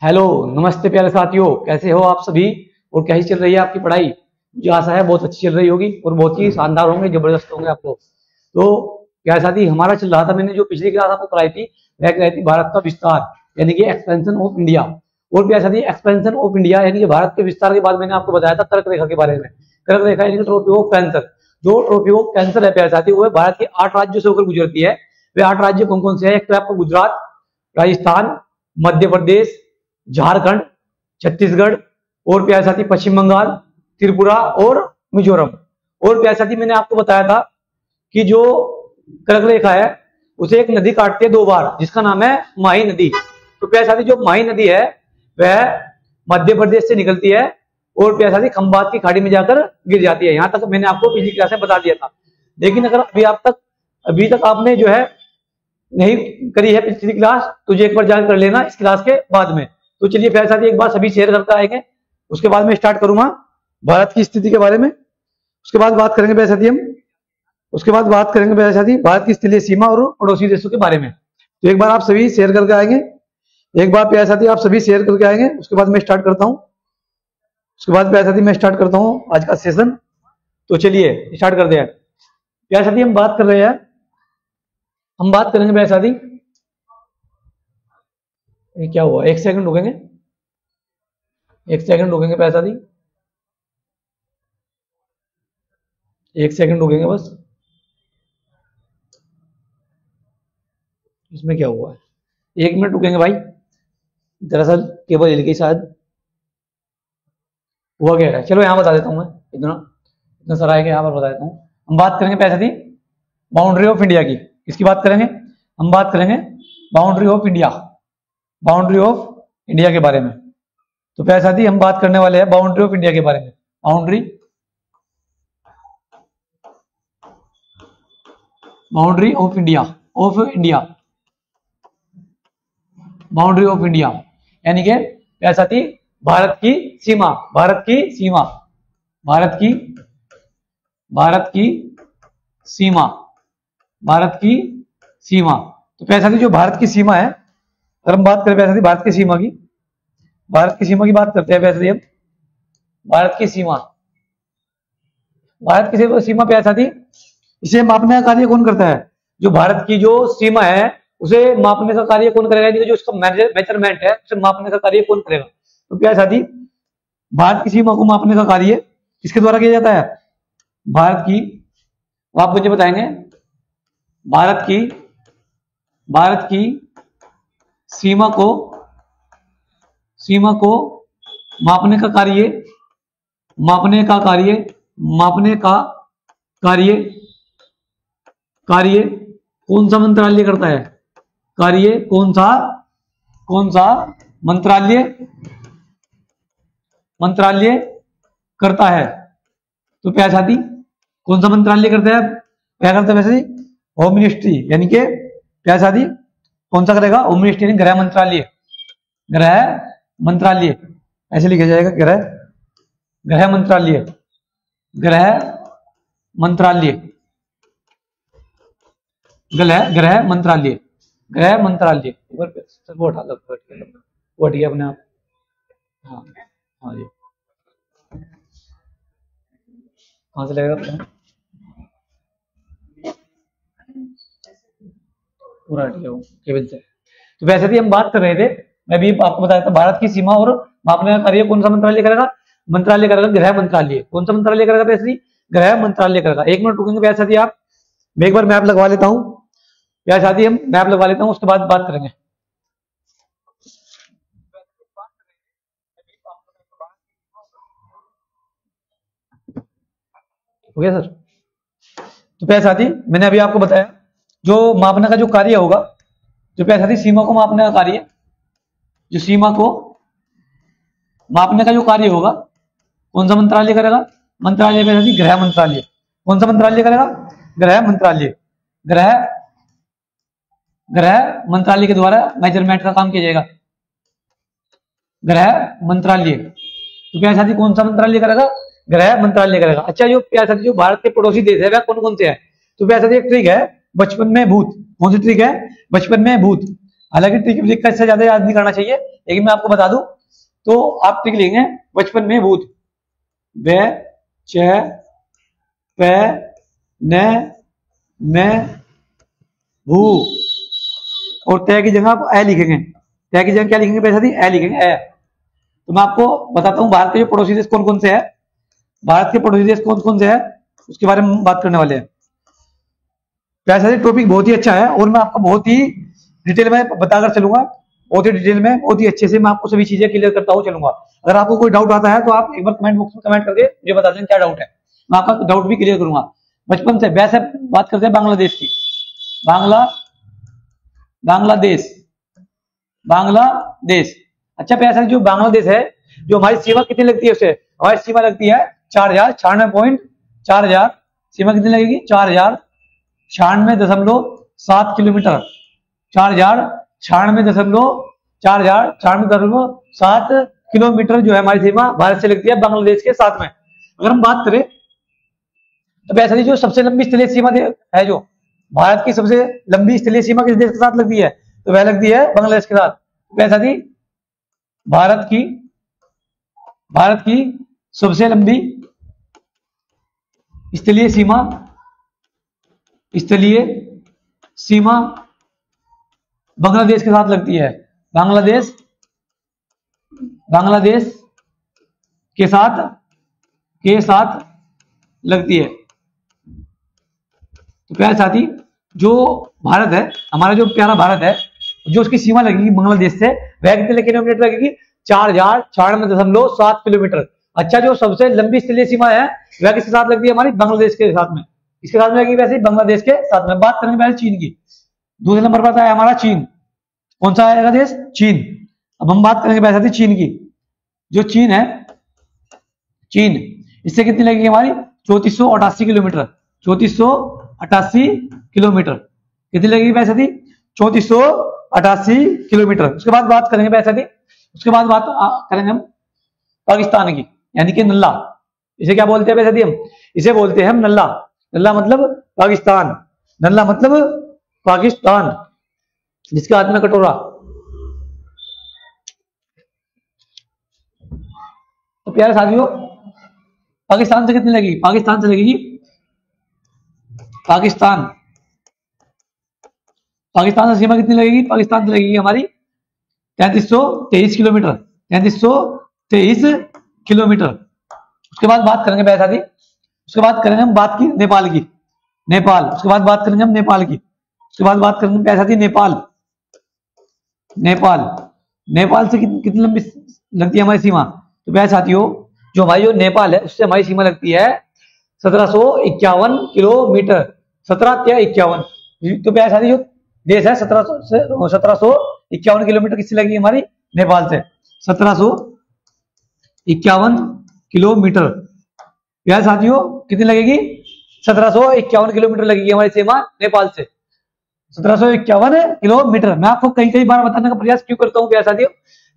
Hello, नमस्ते प्यारे साथियों, कैसे हो आप सभी और कैसी चल रही है आपकी पढ़ाई। मुझे आशा है बहुत अच्छी चल रही होगी और बहुत ही शानदार होंगे, जबरदस्त होंगे आप लोग। तो प्यारे साथी, हमारा चल रहा था, मैंने जो पिछली क्लास आपको कराई थी वह कराई थी भारत का विस्तार यानी कि एक्सपेंशन ऑफ इंडिया। और प्यारे साथी, एक्सपेंशन ऑफ इंडिया यानी कि भारत के विस्तार के बाद मैंने आपको बताया था कर्क रेखा के बारे में। कर्क रेखा यानी कि ट्रॉफी ऑफ कैंसर। जो ट्रॉफी ऑफ कैंसर है प्यारे साथी, वो भारत के 8 राज्यों से होकर गुजरती है। वे 8 राज्य कौन कौन से हैं? एक तो आपको गुजरात, राजस्थान, मध्य प्रदेश, झारखंड, छत्तीसगढ़ और प्यारे साथी पश्चिम बंगाल, त्रिपुरा और मिजोरम। और प्यारे साथी, मैंने आपको बताया था कि जो कर्क रेखा है उसे एक नदी काटती है 2 बार, जिसका नाम है माही नदी। तो प्यारे साथी, जो माही नदी है वह मध्य प्रदेश से निकलती है और प्यारे साथी खंबात की खाड़ी में जाकर गिर जाती है। यहां तक मैंने आपको पिछली क्लास में बता दिया था। लेकिन अगर अभी तक आपने जो है नहीं करी है पिछली क्लास, तो एक बार जाकर कर लेना इस क्लास के बाद में। तो चलिए प्यारे साथी, एक बार सभी शेयर करके आएंगे, उसके बाद में स्टार्ट करूंगा भारत की स्थिति के बारे में। उसके बाद बात करेंगे प्यारे साथी भारत की स्थलीय सीमा और पड़ोसी देशों के बारे में। तो एक बार आप सभी शेयर करके आएंगे, उसके बाद मैं स्टार्ट करता हूँ आज का सेशन। तो चलिए स्टार्ट करते हैं प्यारे साथी। हम बात करेंगे प्यारे साथी, क्या हुआ? एक सेकंड रुकेंगे प्यारे साथी, एक सेकंड रुकेंगे बस। इसमें क्या हुआ है? 1 मिनट रुकेंगे भाई, दरअसल केबल हिल गई शायद, हुआ क्या है। चलो यहाँ बता देता हूँ मैं, इतना सारा है कि यहाँ पर बता देता हूँ। हम बात करेंगे प्यारे साथी बाउंड्री ऑफ इंडिया की। किसकी बात करेंगे? हम बात करेंगे बाउंड्री ऑफ इंडिया के बारे में। तो प्यारे साथी, हम बात करने वाले हैं बाउंड्री ऑफ इंडिया के बारे में। बाउंड्री ऑफ इंडिया यानी कि प्यारे साथी भारत की सीमा। तो प्यारे साथी, जो भारत की सीमा है, अगर हम बात करें प्यारे साथी भारत की सीमा की बात करते हैं प्यारे साथी। हम भारत की सीमा प्यारे साथी, इसे मापने का कार्य कौन करता है? जो भारत की जो सीमा है उसे मापने का कार्य कौन करेगा? जो उसका मेजरमेंट है उसे मापने का कार्य कौन करेगा? तो प्यारे साथी, भारत की सीमा को मापने का कार्य किसके द्वारा किया जाता है? आप मुझे बताएंगे। भारत की सीमा को मापने का कार्य कौन सा मंत्रालय करता है? कौन सा मंत्रालय करता है? तो प्यारे साथी, कौन सा मंत्रालय करता है? क्या करता है वैसे? होम मिनिस्ट्री, यानी कि प्यारे साथी कौन सा करेगा? होम मिनिस्ट्री, गृह मंत्रालय ऐसे लिखा जाएगा, गृह मंत्रालय। वो हट गया अपने आप। हाँ जी, कहां से लगेगा पूरा हट गया केबल से। तो वैसे भी हम बात कर रहे थे, मैं भी आपको बताया था, भारत की सीमा और मापने का कार्य कौन सा मंत्रालय करेगा? गृह मंत्रालय। कौन सा मंत्रालय करेगा प्यारे? गृह मंत्रालय करेगा। 1 मिनट रुकेंगे प्यारे साथी आप, मैं एक बार मैप लगवा लेता हूं प्यारे साथी, हम मैप लगवा लेता हूं, उसके बाद बात करेंगे। हो गया सर? तो प्यारे साथी, मैंने अभी आपको बताया जो मापने का जो कार्य होगा, जो प्यारे साथी सीमा को मापने का कार्य, जो सीमा को मापने का जो कार्य होगा, कौन सा मंत्रालय करेगा? मंत्रालय प्यारे साथी गृह मंत्रालय। कौन सा मंत्रालय करेगा? गृह मंत्रालय के द्वारा मेजरमेंट का काम किया जाएगा, गृह मंत्रालय। तो प्यारे साथी कौन सा मंत्रालय करेगा? गृह मंत्रालय करेगा। अच्छा, जो प्यारे साथी जो भारत के पड़ोसी देश है वह कौन कौन से है? तो प्यारे साथी एक ट्रिक है बचपन में भूत। कौन सी ट्रिक है? बचपन में भूत। हालांकि ट्रिक से ज्यादा याद नहीं करना चाहिए, लेकिन मैं आपको बता दूं तो आप लिख लेंगे बचपन में भूत, ब च प न म भू, और तय की जगह आप ए लिखेंगे। तय की जगह क्या लिखेंगे पैसा दी? ए लिखेंगे, ए। तो मैं आपको बताता हूँ भारत के जो पड़ोसी देश कौन कौन से है, भारत के पड़ोसी देश कौन कौन से है उसके बारे में बात करने वाले हैं। पैसा दी टॉपिक बहुत ही अच्छा है और मैं आपको बहुत ही डिटेल में बताकर चलूंगा, बहुत ही डिटेल में, बहुत ही अच्छे से मैं आपको सभी चीजें क्लियर करता हुआ चलूंगा। अगर आपको कोई डाउट आता है तो आप एक बार कमेंट बॉक्स में कमेंट करके मुझे बता दें क्या डाउट है, मैं आपका डाउट भी क्लियर करूंगा। बचपन से वैसे बात करते हैं बांग्लादेश की। बांग्लादेश। अच्छा पैसा जो बांग्लादेश है, जो हमारी सीमा कितनी लगती है उससे? हमारी सीमा लगती है 4096.4000। सीमा कितनी लगेगी? 4096.7 किलोमीटर। 4096.7 किलोमीटर जो है हमारी सीमा भारत से लगती है बांग्लादेश के साथ में। अगर हम बात करें तो पैसा जो सबसे लंबी स्थलीय सीमा है, जो भारत की सबसे लंबी स्थलीय सीमा किस देश के साथ लगती है? तो वह लगती है बांग्लादेश के साथ। पैसा दी भारत की सबसे लंबी स्थलीय सीमा बांग्लादेश के साथ लगती है। बांग्लादेश के साथ लगती है। तो प्यारे साथी जो भारत है, हमारा जो प्यारा भारत है, जो उसकी सीमा लगेगी बांग्लादेश से, वह कितने किलोमीटर लगेगी? 4096.7 किलोमीटर। अच्छा जो सबसे लंबी स्थलीय सीमा है वह किसके साथ लगती है? हमारी बांग्लादेश के साथ में। इसके साथ में लगेगी वैसे बांग्लादेश के साथ में। बात करेंगे पहले चीन की। दूसरे नंबर पर आता है हमारा चीन। कौन सा आएगा देश? चीन। अब हम बात करेंगे वैसे चीन की। जो चीन है, चीन इससे कितनी लगेगी हमारी? 3488 किलोमीटर। 3488 किलोमीटर कितनी लगेगी पैसा थी? 3488 किलोमीटर। उसके बाद बात करेंगे पैसा थी, उसके बाद बात करेंगे हम पाकिस्तान की, यानी कि नल्ला। इसे क्या बोलते हैं पैसा थी? हम इसे बोलते हैं हम नल्ला। नल्ला मतलब पाकिस्तान, नल्ला मतलब पाकिस्तान, जिसके हाथ में कटोरा। तो प्यारे साथियों पाकिस्तान से कितनी लगेगी? पाकिस्तान से लगेगी, पाकिस्तान से सीमा कितनी लगेगी? पाकिस्तान से लगेगी हमारी 3323 किलोमीटर। 3323 किलोमीटर। उसके बाद बात करेंगे पैसा थी, उसके बाद करेंगे हम बात की नेपाल की। नेपाल। उसके बाद बात करेंगे हम नेपाल की। उसके बाद बात करेंगे पैसा थी नेपाल। नेपाल से कितनी लंबी लगती है हमारी सीमा? तो प्यारे साथियों जो हमारी जो नेपाल है उससे हमारी सीमा लगती है 1751 किलोमीटर। 1751। तो प्यारे साथी जो देश है 1751 किलोमीटर किससे लगेगी हमारी? नेपाल से। 1751 किलोमीटर। प्यारे साथियों कितनी लगेगी? 1751 किलोमीटर लगेगी हमारी सीमा नेपाल से। 1751 किलोमीटर। मैं आपको कई बार बताने का प्रयास क्यों करता हूँ प्यारे साथियों?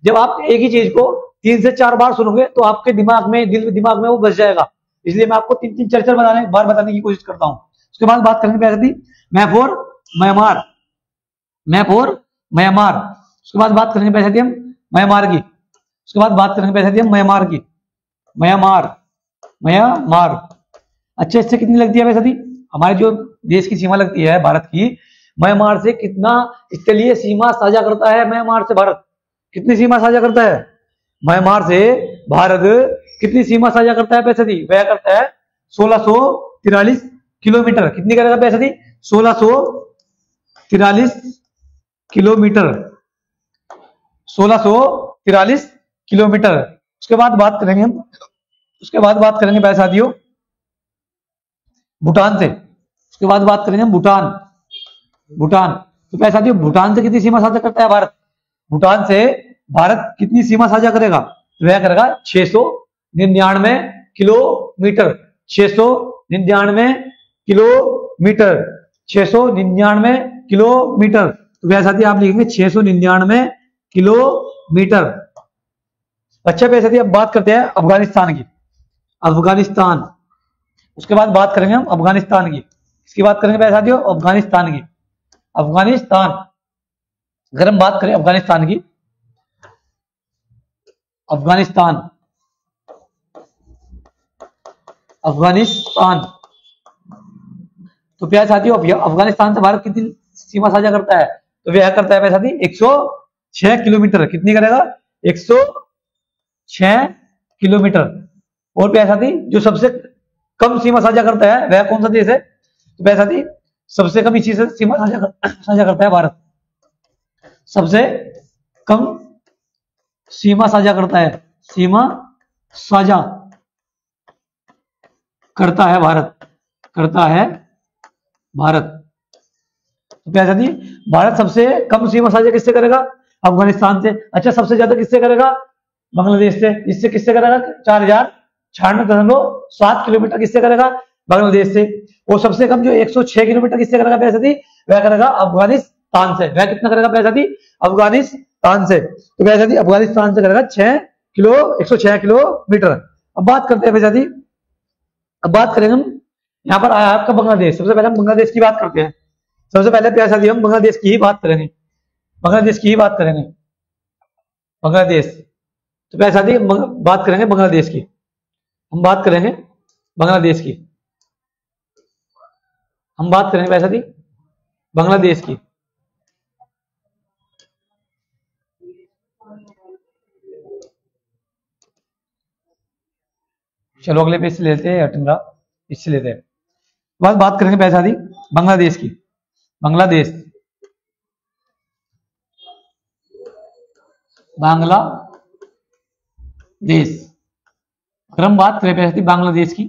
जब आप एक ही चीज को 3 से 4 बार सुनोगे तो आपके दिमाग में वो बस जाएगा, इसलिए मैं आपको 3 4 बार बताने की कोशिश करता हूँ। उसके बाद बात करेंगे प्यारे साथी मैप फॉर म्यांमार। उसके बाद बात करेंगे प्यारे साथी हम म्यांमार की। उसके बाद बात करेंगे प्यारे साथी हम म्यांमार की। म्यांमार। अच्छा इससे कितनी लगती है प्यारे साथी? हमारे जो देश की सीमा लगती है भारत की, म्यांमार से कितना स्थलीय सीमा साझा करता है? म्यांमार से भारत कितनी सीमा साझा करता है? म्यांमार से भारत कितनी सीमा साझा करता है पैसा दी? वह करता है 1643 किलोमीटर। कितनी करेगा पैसा दी? 1643 किलोमीटर। 1643 किलोमीटर। उसके बाद बात करेंगे हम, उसके बाद बात करेंगे पैसा दियो भूटान से। उसके बाद बात करेंगे हम भूटान। तो पैसा दियो भूटान से कितनी सीमा साझा करता है भारत? भूटान से भारत कितनी सीमा साझा करेगा? वह करेगा 699 किलोमीटर। 699 किलोमीटर। 699 किलोमीटर। तो वह साथी आप लिखेंगे 699 किलोमीटर। अच्छा पैसा थी अब बात करते हैं अफगानिस्तान की। अफगानिस्तान। उसके बाद बात करेंगे हम अफगानिस्तान की। इसकी बात करेंगे पैसा दियो अफगानिस्तान की। अफगानिस्तान। अगर हम बात करें अफगानिस्तान की अफगानिस्तान, अफगानिस्तान। तो प्यारे साथियों अफगानिस्तान से भारत कितनी सीमा साझा करता है? तो वह करता है प्यारे साथी 106 किलोमीटर। कितनी करेगा? 106 किलोमीटर। और प्यारे साथी जो सबसे कम सीमा साझा करता है वह कौन सा देश है? तो प्यारे साथी सबसे कम इसी से सीमा साझा करता है भारत। सबसे कम सीमा साझा करता है, सीमा साझा करता है भारत, करता है भारत। तो क्या साथी भारत सबसे कम सीमा साझा किससे करेगा? अफगानिस्तान से। अच्छा सबसे ज्यादा किससे करेगा? बांग्लादेश से। इससे किससे करेगा? 4096.7 किलोमीटर किससे करेगा? बांग्लादेश से। और सबसे कम जो 106 किलोमीटर किससे करेगा प्यारे साथी? वह करेगा अफगानिस्तान से। वह कितना करेगा प्यारे साथी? अफगानिस्तान से। तो प्यारे साथी अफगानिस्तान से करेगा 106 किलोमीटर। अब बात करते हैं प्यारे साथी, अब बात करेंगे हम यहाँ पर आया आपका बांग्लादेश। सबसे पहले हम बांग्लादेश की बात करते हैं। सबसे पहले प्यारे साथी हम बांग्लादेश की ही बात करेंगे, बांग्लादेश की ही बात करेंगे, बांग्लादेश। तो प्यारे साथी बात करेंगे बांग्लादेश की, हम बात करेंगे बांग्लादेश की, हम बात करेंगे प्यारे साथी बांग्लादेश की। चलो अगले पेज से लेते हैं, अटमरा इससे लेते हैं। बात करेंगे प्यारे साथी बांग्लादेश की, बांग्लादेश, बांग्लादेश। अगर हम बात करें प्यारे साथी बांग्लादेश की,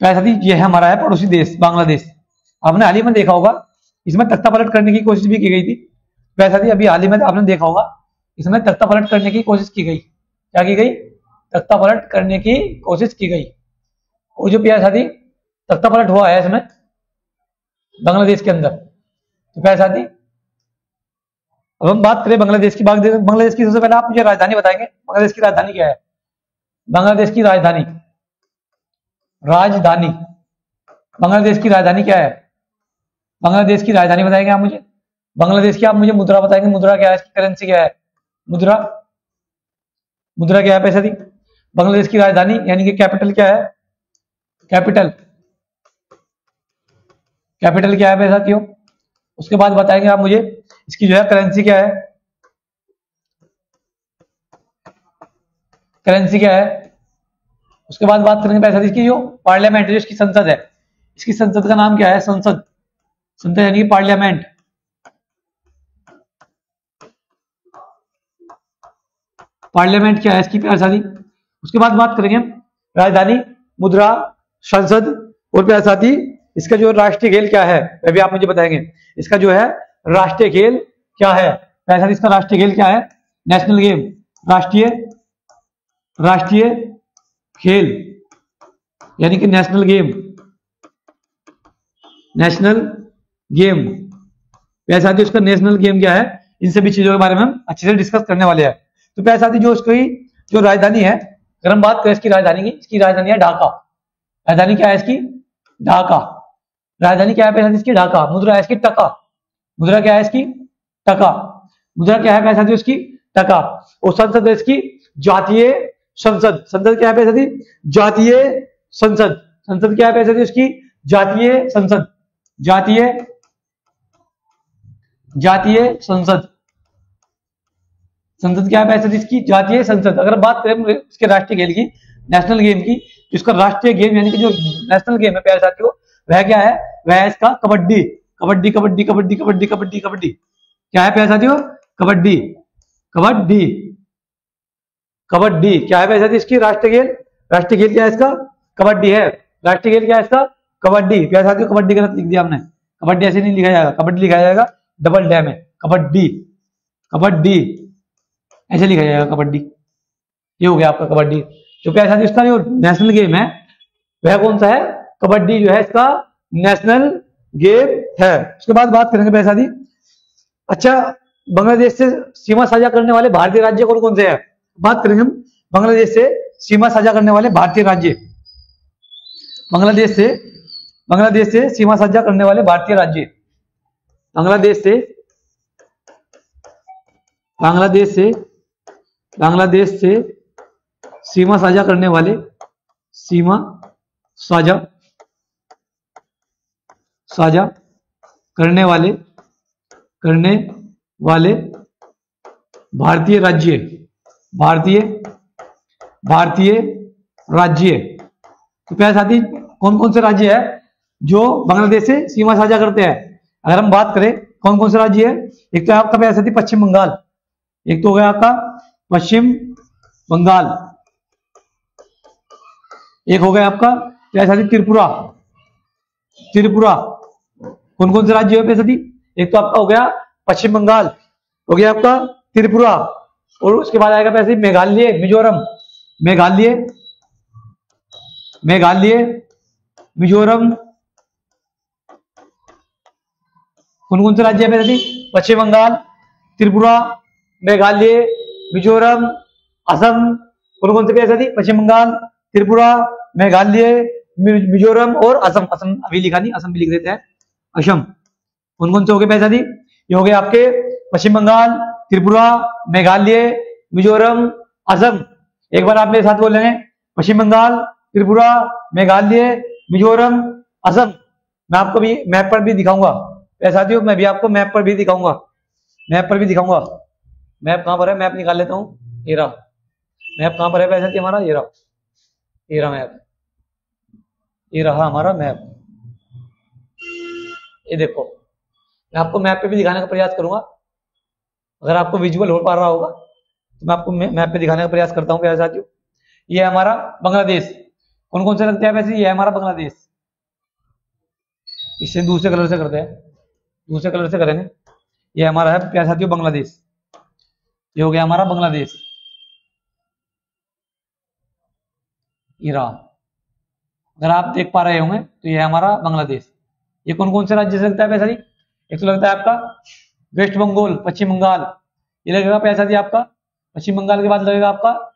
प्यारे साथी ये है हमारा है पड़ोसी देश बांग्लादेश। आपने हाल ही में देखा होगा इसमें तख्ता पलट करने की कोशिश भी की गई थी। प्यारे साथी अभी हाल ही में आपने देखा होगा इसमें तख्ता पलट करने की कोशिश की गई। क्या की गई? तख्ता पलट करने की कोशिश की गई। और जो प्यारे साथी तख्ता पलट हुआ है इसमें बांग्लादेश के अंदर। तो प्यारे साथी अब हम बात करें बांग्लादेश की, बांग्लादेश की सबसे पहले आप मुझे राजधानी बताएंगे। बांग्लादेश की राजधानी क्या है? बांग्लादेश की राजधानी, राजधानी, बांग्लादेश की राजधानी क्या है? बांग्लादेश की राजधानी बताएंगे आप मुझे। बांग्लादेश की आप मुझे मुद्रा बताएंगे, मुद्रा क्या है, इसकी करेंसी क्या है? मुद्रा, मुद्रा क्या है पैसा दी? बांग्लादेश की राजधानी यानी कि कैपिटल क्या है? कैपिटल, कैपिटल क्या है पैसा साथियों? उसके बाद बताएंगे आप मुझे इसकी जो है करेंसी क्या है? करेंसी क्या है? उसके बाद बात करेंगे पैसा इसकी जो पार्लियामेंट, जो इसकी संसद है, इसकी संसद का नाम क्या है? संसद, संसद यानी कि पार्लियामेंट। पार्लियामेंट क्या है इसकी प्यारे साथी? उसके बाद बात करेंगे हम राजधानी, मुद्रा, संसद और प्यारे साथी इसका जो राष्ट्रीय खेल क्या है वह भी आप मुझे बताएंगे। इसका जो है राष्ट्रीय खेल क्या है प्यारे साथी? इसका राष्ट्रीय खेल क्या है? नेशनल गेम, राष्ट्रीय, राष्ट्रीय खेल यानी कि नेशनल गेम, नेशनल गेम। प्यारे साथी उसका नेशनल गेम क्या है? इन सभी चीजों के बारे में हम अच्छे से डिस्कस करने वाले हैं। तो प्यारे साथी जो उसकी जो राजधानी है, अगर हम बात करें इसकी राजधानी की, इसकी राजधानी है ढाका। राजधानी क्या है इसकी? ढाका। राजधानी क्या है प्यारे साथी इसकी? ढाका। मुद्रा है इसकी टका। मुद्रा क्या है इसकी? टका। मुद्रा क्या है प्यारे साथी उसकी? टका। और संसद है इसकी जातीय संसद। संसद क्या है प्यारे साथी? जातीय संसद। संसद क्या है प्यारे साथी उसकी? जातीय संसद, जातीय, जातीय संसद। संसद क्या है पैसे इसकी? जातीय संसद। अगर बात करें इसके राष्ट्रीय खेल की, नेशनल गेम की, इसका राष्ट्रीय गेम यानी कि जो नेशनल गेम है प्यारे साथियों वह क्या है? वह है इसका कबड्डी। कबड्डी कबड्डी कबड्डी कबड्डी कबड्डी कबड्डी। क्या है प्यारे साथियों? कबड्डी, कबड्डी, कबड्डी। क्या है प्यारे साथियों इसकी राष्ट्रीय खेल? राष्ट्रीय खेल क्या है इसका? कबड्डी है। राष्ट्रीय खेल क्या है इसका? कबड्डी। प्यारे साथियों कबड्डी गलत लिख दिया हमने, कबड्डी ऐसे नहीं लिखा जाएगा, कबड्डी लिखा जाएगा डबल डैम है, कबड्डी, कबड्डी ऐसे लिखा जाएगा कबड्डी। ये हो गया आपका कबड्डी। जो प्यारे साथियों इसका जो नेशनल गेम है वह कौन सा है? कबड्डी जो है इसका नेशनल गेम है। उसके बाद बात करेंगे प्यारे साथी, अच्छा बांग्लादेश से सीमा साझा करने वाले भारतीय राज्य कौन कौन से हैं? बात करेंगे हम बांग्लादेश से सीमा साझा करने वाले भारतीय राज्य। बांग्लादेश से सीमा साझा करने वाले भारतीय राज्य। बांग्लादेश से बांग्लादेश से सीमा साझा करने वाले, सीमा साझा साझा करने वाले भारतीय राज्य, भारतीय भारतीय राज्य। तो प्यारे साथी, कौन कौन से राज्य है जो बांग्लादेश से सीमा साझा करते हैं? अगर हम बात करें कौन कौन से राज्य है, एक तो आपका प्यारे साथी पश्चिम बंगाल, एक तो हो गया आपका पश्चिम बंगाल, एक हो गया आपका प्यारे साथी त्रिपुरा। त्रिपुरा कौन कौन से राज्य है प्यारे साथी? एक तो आपका हो गया पश्चिम बंगाल, हो गया आपका त्रिपुरा, और उसके बाद आएगा प्यारे साथी मेघालय, मिजोरम, मेघालय मिजोरम। कौन कौन से राज्य है प्यारे साथी? पश्चिम बंगाल, त्रिपुरा, मेघालय, मिजोरम, असम। कौन कौन से प्यारे साथी? पश्चिम बंगाल, त्रिपुरा, मेघालय, मिजोरम और असम। असम अभी लिखा नहीं, असम भी लिख देते हैं, असम। कौन कौन से हो गए प्यारे साथी? ये हो गए आपके पश्चिम बंगाल, त्रिपुरा, मेघालय, मिजोरम, असम। एक बार आप मेरे साथ बोल लेंगे, पश्चिम बंगाल, त्रिपुरा, मेघालय, मिजोरम, असम। मैं आपको भी मैप पर भी दिखाऊंगा प्यारे साथियों, मैं भी आपको मैप पर भी दिखाऊंगा, मैप पर भी दिखाऊंगा। मैप कहां पर है? मैप निकाल लेता हूं, ये रहा मैप। कहां पर है प्यारे साथी हमारा? ये रहा, ये रहा मैप, ये रहा हमारा मैप। ये देखो, मैं आपको मैप पे भी दिखाने का प्रयास करूंगा, अगर आपको विजुअल हो पा रहा होगा तो मैं आपको मैप पे दिखाने का प्रयास करता हूं प्यारे साथियों। ये है हमारा बांग्लादेश। कौन कौन से लगते हैं वैसे? ये है हमारा बांग्लादेश। इससे दूसरे कलर से करते हैं, दूसरे कलर से करेंगे। ये हमारा है प्यारे साथियों बांग्लादेश, ये हो गया हमारा बांग्लादेश, ये रहा। अगर आप देख पा रहे होंगे तो ये है हमारा बांग्लादेश। ये कौन कौन से राज्य से लगता है पैसा? एक तो लगता है आपका वेस्ट बंगाल, पश्चिम बंगाल, ये लगेगा पैसा दी आपका। पश्चिम बंगाल के बाद लगेगा आपका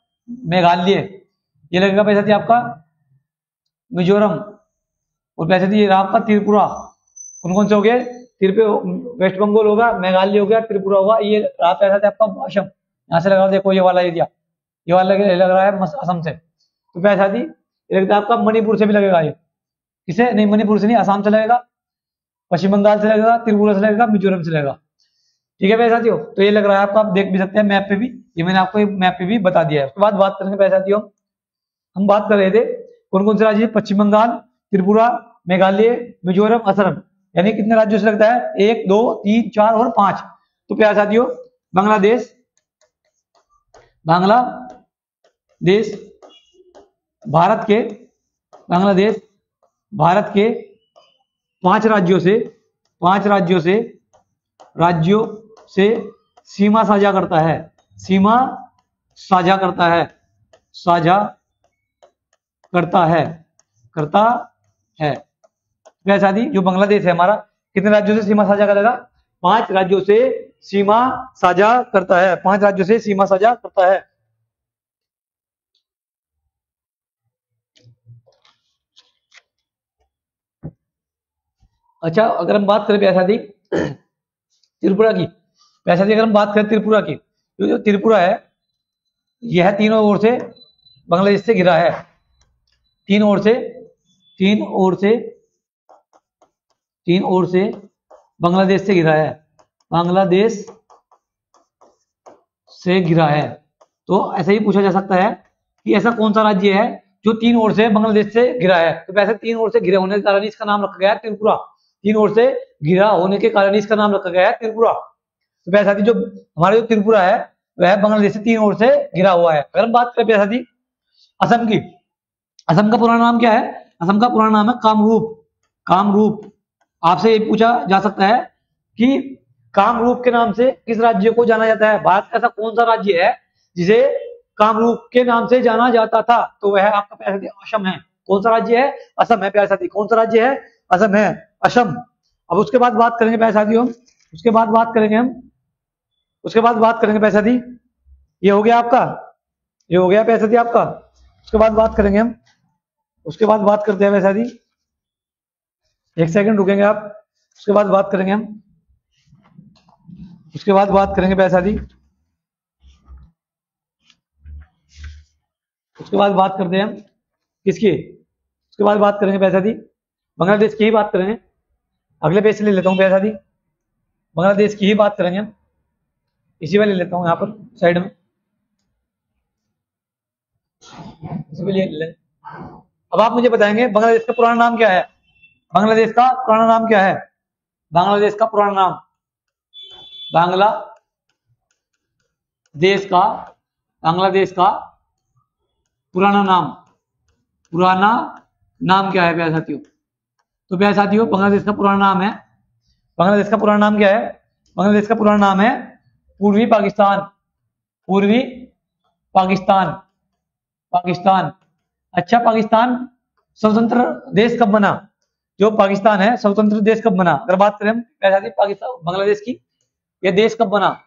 मेघालय, ये लगेगा पैसा दी आपका मिजोरम, और पैसा दी ये रहा आपका त्रिपुरा। कौन कौन से हो गए? वेस्ट बंगाल होगा, मेघालय हो गया, त्रिपुरा होगा, ये रहा पैसा दी आपका असम। यहाँ से लगा देखो, ये वाला एरिया, ये वाला लग रहा है असम से। तो पैसा दी ये लगता है आपका मणिपुर से भी लगेगा, ये किसे नहीं, मणिपुर से नहीं, असम से लगेगा, पश्चिम बंगाल से लगेगा, त्रिपुरा से लगेगा, मिजोरम से लगेगा। ठीक है भाई साथियों, तो ये लग रहा है आपको, आप देख भी सकते हैं मैप पे भी, ये मैंने आपको मैप पे भी बता दिया है। उसके बाद बात करेंगे भाई साथियों, हम बात कर रहे थे कौन कौन से राज्य? पश्चिम बंगाल, त्रिपुरा, मेघालय, मिजोरम, असम। यानी कितने राज्यों से लगता है? 1 2 3 4 और 5। तो प्यारे साथियों, बांग्लादेश भारत के, बांग्लादेश भारत के 5 राज्यों से सीमा साझा करता है, सीमा साझा करता है, साझा करता है। वैसा दी जो बांग्लादेश है हमारा, कितने राज्यों से सीमा साझा करेगा? 5 राज्यों से सीमा साझा करता है, 5 राज्यों से सीमा साझा करता है। अच्छा, अगर हम बात करें पैसा दी त्रिपुरा की, पैसा दी अगर हम बात करें त्रिपुरा की, तो जो त्रिपुरा है यह तीनों ओर से बांग्लादेश से घिरा है, तीन ओर से बांग्लादेश से घिरा है, बांग्लादेश से घिरा है। तो ऐसा ही पूछा जा सकता है कि ऐसा कौन सा राज्य है जो 3 ओर से बांग्लादेश से घिरा है? तो वैसे 3 ओर से घिरे होने के कारण इसका नाम रखा गया है त्रिपुरा, 3 ओर से घिरा होने के कारण इसका नाम रखा गया है त्रिपुरा। तो वैसा जो हमारा जो त्रिपुरा है वह बांग्लादेश से 3 ओर से घिरा हुआ है। अगर हम बात करें वैसा असम की, असम का पुराना नाम क्या है? असम का पुराना नाम है कामरूप, कामरूप। आपसे ये पूछा जा सकता है कि कामरूप के नाम से किस राज्य को जाना जाता है? भारत का ऐसा कौन सा राज्य है जिसे कामरूप के नाम से जाना जाता था? तो वह आपका प्यारे साथी असम है। कौन सा राज्य है? असम है प्यारे साथी। कौन सा राज्य है? असम है, असम। अब उसके बाद बात करेंगे प्यारे साथियों, उसके बाद बात करेंगे हम, उसके बाद बात करेंगे प्यारे साथी, ये हो गया आपका, ये हो गया प्यारे साथी आपका। उसके बाद बात करेंगे हम, उसके बाद बात करते हैं प्यारे साथी, एक सेकंड रुकेंगे आप, उसके बाद बात करेंगे हम, उसके बाद बात करेंगे प्यारे साथी, उसके बाद बात करते हैं हम किसकी, उसके बाद बात करेंगे पैसा दी बांग्लादेश की ही बात करेंगे। अगले पेज से ले लेता हूँ पैसा दी बांग्लादेश की ही बात करेंगे हम, इसी में ले लेता हूँ यहाँ पर साइड में, इसी में ले लें। अब आप मुझे बताएंगे बांग्लादेश का पुराना नाम क्या है, बांग्लादेश का पुराना नाम क्या है, बांग्लादेश का पुराना नाम, बांग्लादेश का पुराना नाम क्या है प्यारे साथियों। तो प्यारे साथियों बांग्लादेश का पुराना नाम है, बांग्लादेश का पुराना नाम क्या है, बांग्लादेश का पुराना नाम है पूर्वी पाकिस्तान, पूर्वी पाकिस्तान। अच्छा, पाकिस्तान स्वतंत्र देश कब बना, जो पाकिस्तान है स्वतंत्र देश कब बना, अगर बात करें प्यारे साथी पाकिस्तान बांग्लादेश की, यह देश कब बना,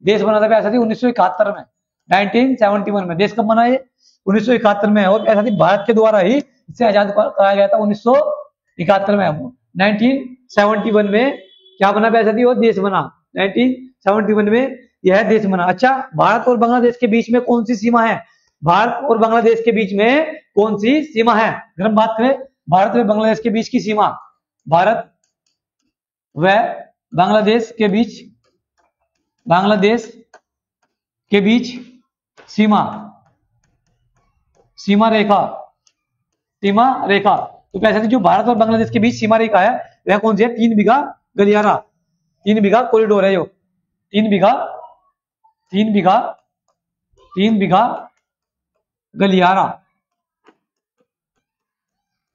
देश बना था प्यारे साथी 1971 में, 1971 में देश कब बना ये 1971 में। और प्यारे साथी भारत के द्वारा ही इसे आजाद कराया गया था 1971 में। 1971 में क्या बना प्यारे साथी, वो देश बना, 1971 में यह देश बना। अच्छा, भारत और बांग्लादेश के बीच में कौन सी सीमा है, भारत और बांग्लादेश के बीच में कौन सी सीमा है, अगर हम बात करें भारत और बांग्लादेश के बीच की सीमा, भारत व बांग्लादेश के बीच, बांग्लादेश के बीच सीमा रेखा। तो कैसे जो भारत और बांग्लादेश के बीच सीमा रेखा है वह कौन सी है, 3 बीघा गलियारा, 3 बीघा कॉरिडोर है, जो 3 बीघा गलियारा।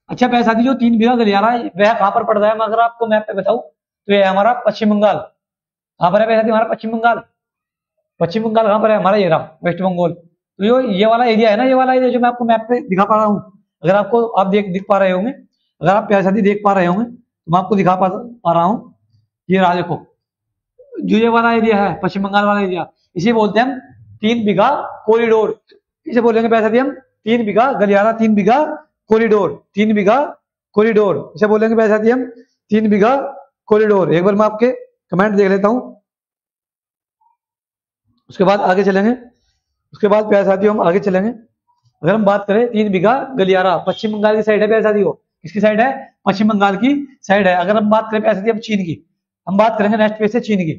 अच्छा पैसा जो 3 बीघा गलियारा वह कहां पर पड़ रहा है, मैं अगर आपको मैप पे बताऊं तो यह हमारा पश्चिम बंगाल, कहां पर है पैसा हमारा पश्चिम बंगाल कहां पर है हमारा, ये रहा वेस्ट बंगाल। तो ये वाला एरिया है ना, ये वाला एरिया जो मैं आपको मैप पे दिखा पा रहा हूँ, अगर आपको आप दिख पा रहे होंगे, अगर आप प्यारे साथी देख पा रहे होंगे तो मैं आपको दिखा पा रहा हूँ, ये रहा देखो जो ये वाला एरिया है पश्चिम बंगाल वाला एरिया, इसे बोलते हैं हम 3 बीघा कॉरिडोर, इसे बोलेंगे प्यारे साथी हम 3 बीघा गलियारा, 3 बीघा कॉरिडोर, 3 बीघा कॉरिडोर, इसे बोलेंगे प्यारे साथी हम 3 बीघा कॉरिडोर। एक बार मैं आपके कमेंट देख लेता हूं, उसके बाद आगे चलेंगे। उसके बाद प्यारे साथियों हम आगे चलेंगे। अगर हम बात करें 3 बीघा गलियारा पश्चिम बंगाल की साइड है प्यारे साथियों, किसकी साइड है, पश्चिम बंगाल की साइड है। अगर हम बात करें प्यारे साथी हम चीन की, हम बात करेंगे नेक्स्ट पेज से चीन की,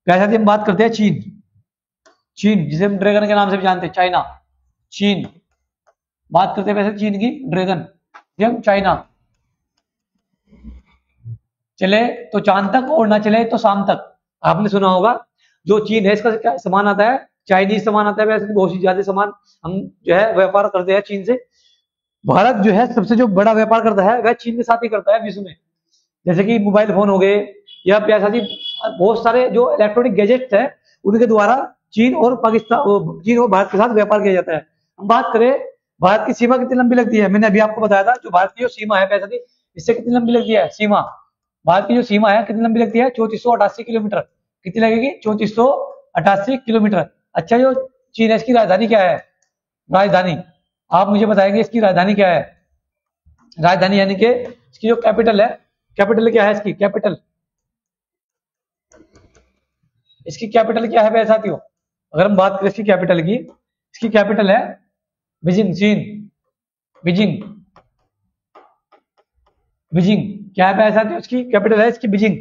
प्यारे साथी हम बात करते हैं चीन जिसे हम ड्रैगन के नाम से भी जानते हैं, चाइना, चीन, बात करते हैं वैसे चीन की ड्रैगन, हम चाइना, चले तो चांद तक और ना चले तो शाम तक, आपने सुना होगा। जो चीन है इसका क्या सामान आता है, चाइनीज सामान आता है, वैसे बहुत ही ज्यादा सामान हम जो है व्यापार करते हैं चीन से। भारत जो है सबसे जो बड़ा व्यापार करता है वह चीन के साथ ही करता है विश्व में, जैसे कि मोबाइल फोन हो गए या प्यारे साथी बहुत सारे जो इलेक्ट्रॉनिक गैजेट्स है उनके द्वारा चीन और भारत के साथ व्यापार किया जाता है। हम बात करें भारत की सीमा कितनी लंबी लगती है, मैंने अभी आपको बताया था जो भारत की जो सीमा है प्यारे साथी इससे कितनी लंबी लगती है सीमा, भारत की जो सीमा है कितनी लंबी लगती है 3488 किलोमीटर, कितनी लगेगी 3488 किलोमीटर। अच्छा, जो चीन है इसकी राजधानी क्या है, राजधानी आप मुझे बताएंगे इसकी राजधानी क्या है, राजधानी यानी कि इसकी जो कैपिटल है, कैपिटल क्या है इसकी, कैपिटल, इसकी कैपिटल क्या है प्यारे साथियों, अगर हम बात करें इसकी कैपिटल की, इसकी कैपिटल है बीजिंग, चीन, बीजिंग क्या है प्यारे साथियों, इसकी कैपिटल है इसकी बीजिंग।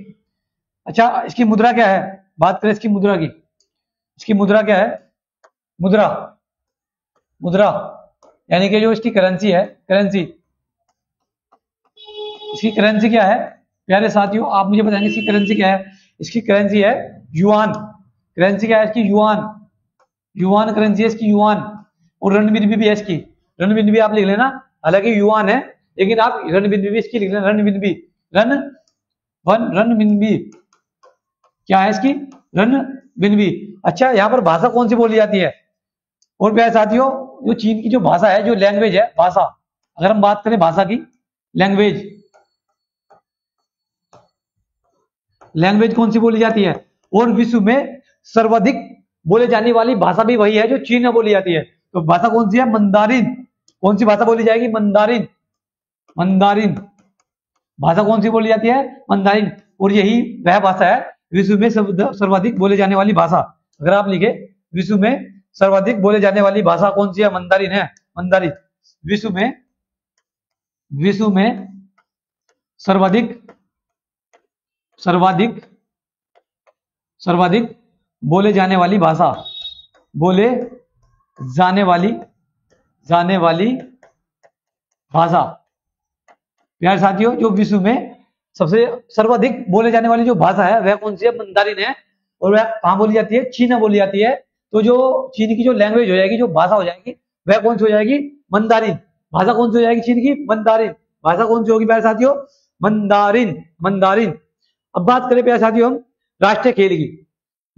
अच्छा, इसकी मुद्रा क्या है, बात करें इसकी मुद्रा की, इसकी मुद्रा क्या है, मुद्रा यानी कि जो इसकी करेंसी है, करेंसी, इसकी करेंसी क्या है प्यारे साथियों, आप मुझे बताएंगे इसकी करेंसी क्या है, इसकी करेंसी है युआन, करेंसी क्या है इसकी युआन करेंसी है इसकी युआन, और रनमिनबी भी है इसकी, रनमिनबी आप लिख लेना, हालांकि युआन है लेकिन आप रनमिनबी इसकी लिख लेना, रनमिनबी क्या है इसकी, रनमिनबी। अच्छा, यहाँ पर भाषा कौन सी बोली जाती है, और प्यारे साथियों जो चीन की जो भाषा है, जो लैंग्वेज है, भाषा, अगर हम बात करें भाषा की, लैंग्वेज कौन सी बोली जाती है, और विश्व में सर्वाधिक बोले जाने वाली भाषा भी वही है जो चीन में बोली जाती है। तो भाषा कौन सी है, मंदारिन, कौन सी भाषा बोली जाएगी, मंदारिन, भाषा कौन सी बोली जाती है, मंदारिन, और यही वह भाषा है विश्व में सर्वाधिक बोले जाने वाली भाषा। अगर आप लिखे विश्व में सर्वाधिक बोले जाने वाली भाषा कौन सी है, मंदारिन है। मंदारिन विश्व में सर्वाधिक बोले जाने वाली भाषा, बोले जाने वाली भाषा। प्यारे साथियों, जो विश्व में सबसे सर्वाधिक बोले जाने वाली जो भाषा है वह कौन सी है? मंदारिन है। और वह कहाँ बोली जाती है? चीन में बोली जाती है। तो जो चीन की जो लैंग्वेज हो जाएगी, जो भाषा हो जाएगी, वह कौन सी हो जाएगी? मंदारिन। भाषा कौन सी हो जाएगी चीन की? मंदारिन। भाषा कौन सी होगी प्यारे साथियों? मंदारिन। अब बात करें प्यारे साथियों हम राष्ट्रीय खेल की।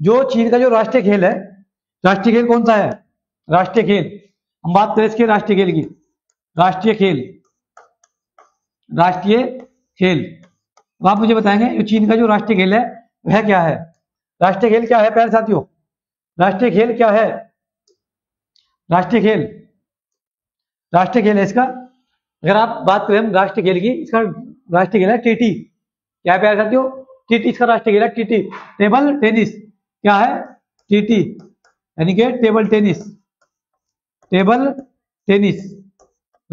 जो चीन का जो राष्ट्रीय खेल है, राष्ट्रीय खेल कौन सा है? राष्ट्रीय खेल, हम बात करें इसके राष्ट्रीय खेल की। राष्ट्रीय खेल, अब आप मुझे बताएंगे जो चीन का जो राष्ट्रीय खेल है वह क्या है? राष्ट्रीय खेल क्या है प्यारे साथियों? राष्ट्रीय खेल क्या है? राष्ट्रीय खेल है इसका। अगर आप बात करें हम राष्ट्रीय खेल की, इसका राष्ट्रीय खेल है टीटी। क्या है प्यारे साथियों? टीटी इसका राष्ट्रीय खेल है। TT table tennis. क्या है? टीटी यानी कि टेबल टेनिस।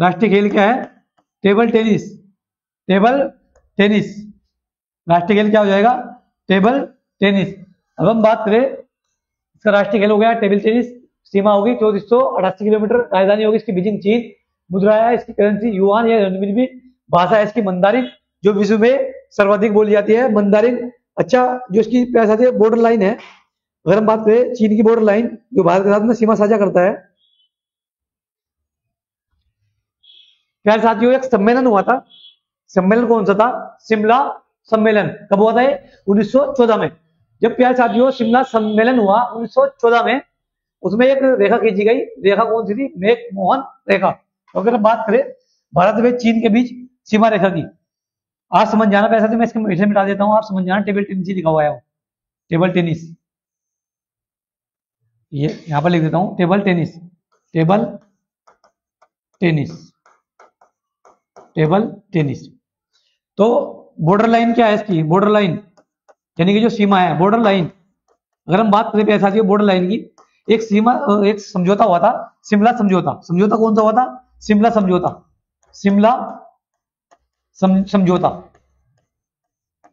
राष्ट्रीय खेल क्या है? Table tennis. राष्ट्रीय खेल क्या हो जाएगा? Table tennis. अब हम बात करें, इसका राष्ट्रीय खेल हो गया टेबल टेनिस। सीमा होगी 3488 किलोमीटर। राजधानी होगी इसकी बीजिंग, चीन। मुद्रा है इसकी करेंसी युआन या renminbi। भाषा है इसकी मंदारिन, जो विश्व में सर्वाधिक बोली जाती है, मंदारिन। अच्छा, जो इसकी प्यारे साथियों बॉर्डर लाइन है, अगर हम बात करें चीन की बॉर्डर लाइन जो भारत के साथ में सीमा साझा करता है, प्यारे साथियों एक सम्मेलन हुआ था। सम्मेलन कौन सा था? शिमला सम्मेलन। कब हुआ था ये? 1914 में। जब प्यारे साथियों शिमला सम्मेलन हुआ 1914 में, उसमें एक रेखा खींची गई। रेखा कौन सी थी? मैक-मोहन रेखा। तो अगर हम बात करें भारत व चीन के बीच सीमा रेखा की, आप समझ जाना प्यारे साथियों, मैं इसके मीटर मिटा देता हूं, आप समझ जाना। टेबल टेनिस लिखा हुआ है, टेबल टेनिस, ये यहां पर लिख देता हूं, टेबल टेनिस। तो बॉर्डर लाइन क्या है इसकी? बॉर्डर लाइन यानी कि जो सीमा है, बॉर्डर लाइन। अगर हम बात करें प्यारे साथियों बॉर्डर लाइन की, एक समझौता हुआ था, शिमला समझौता। समझौता कौन सा हुआ था?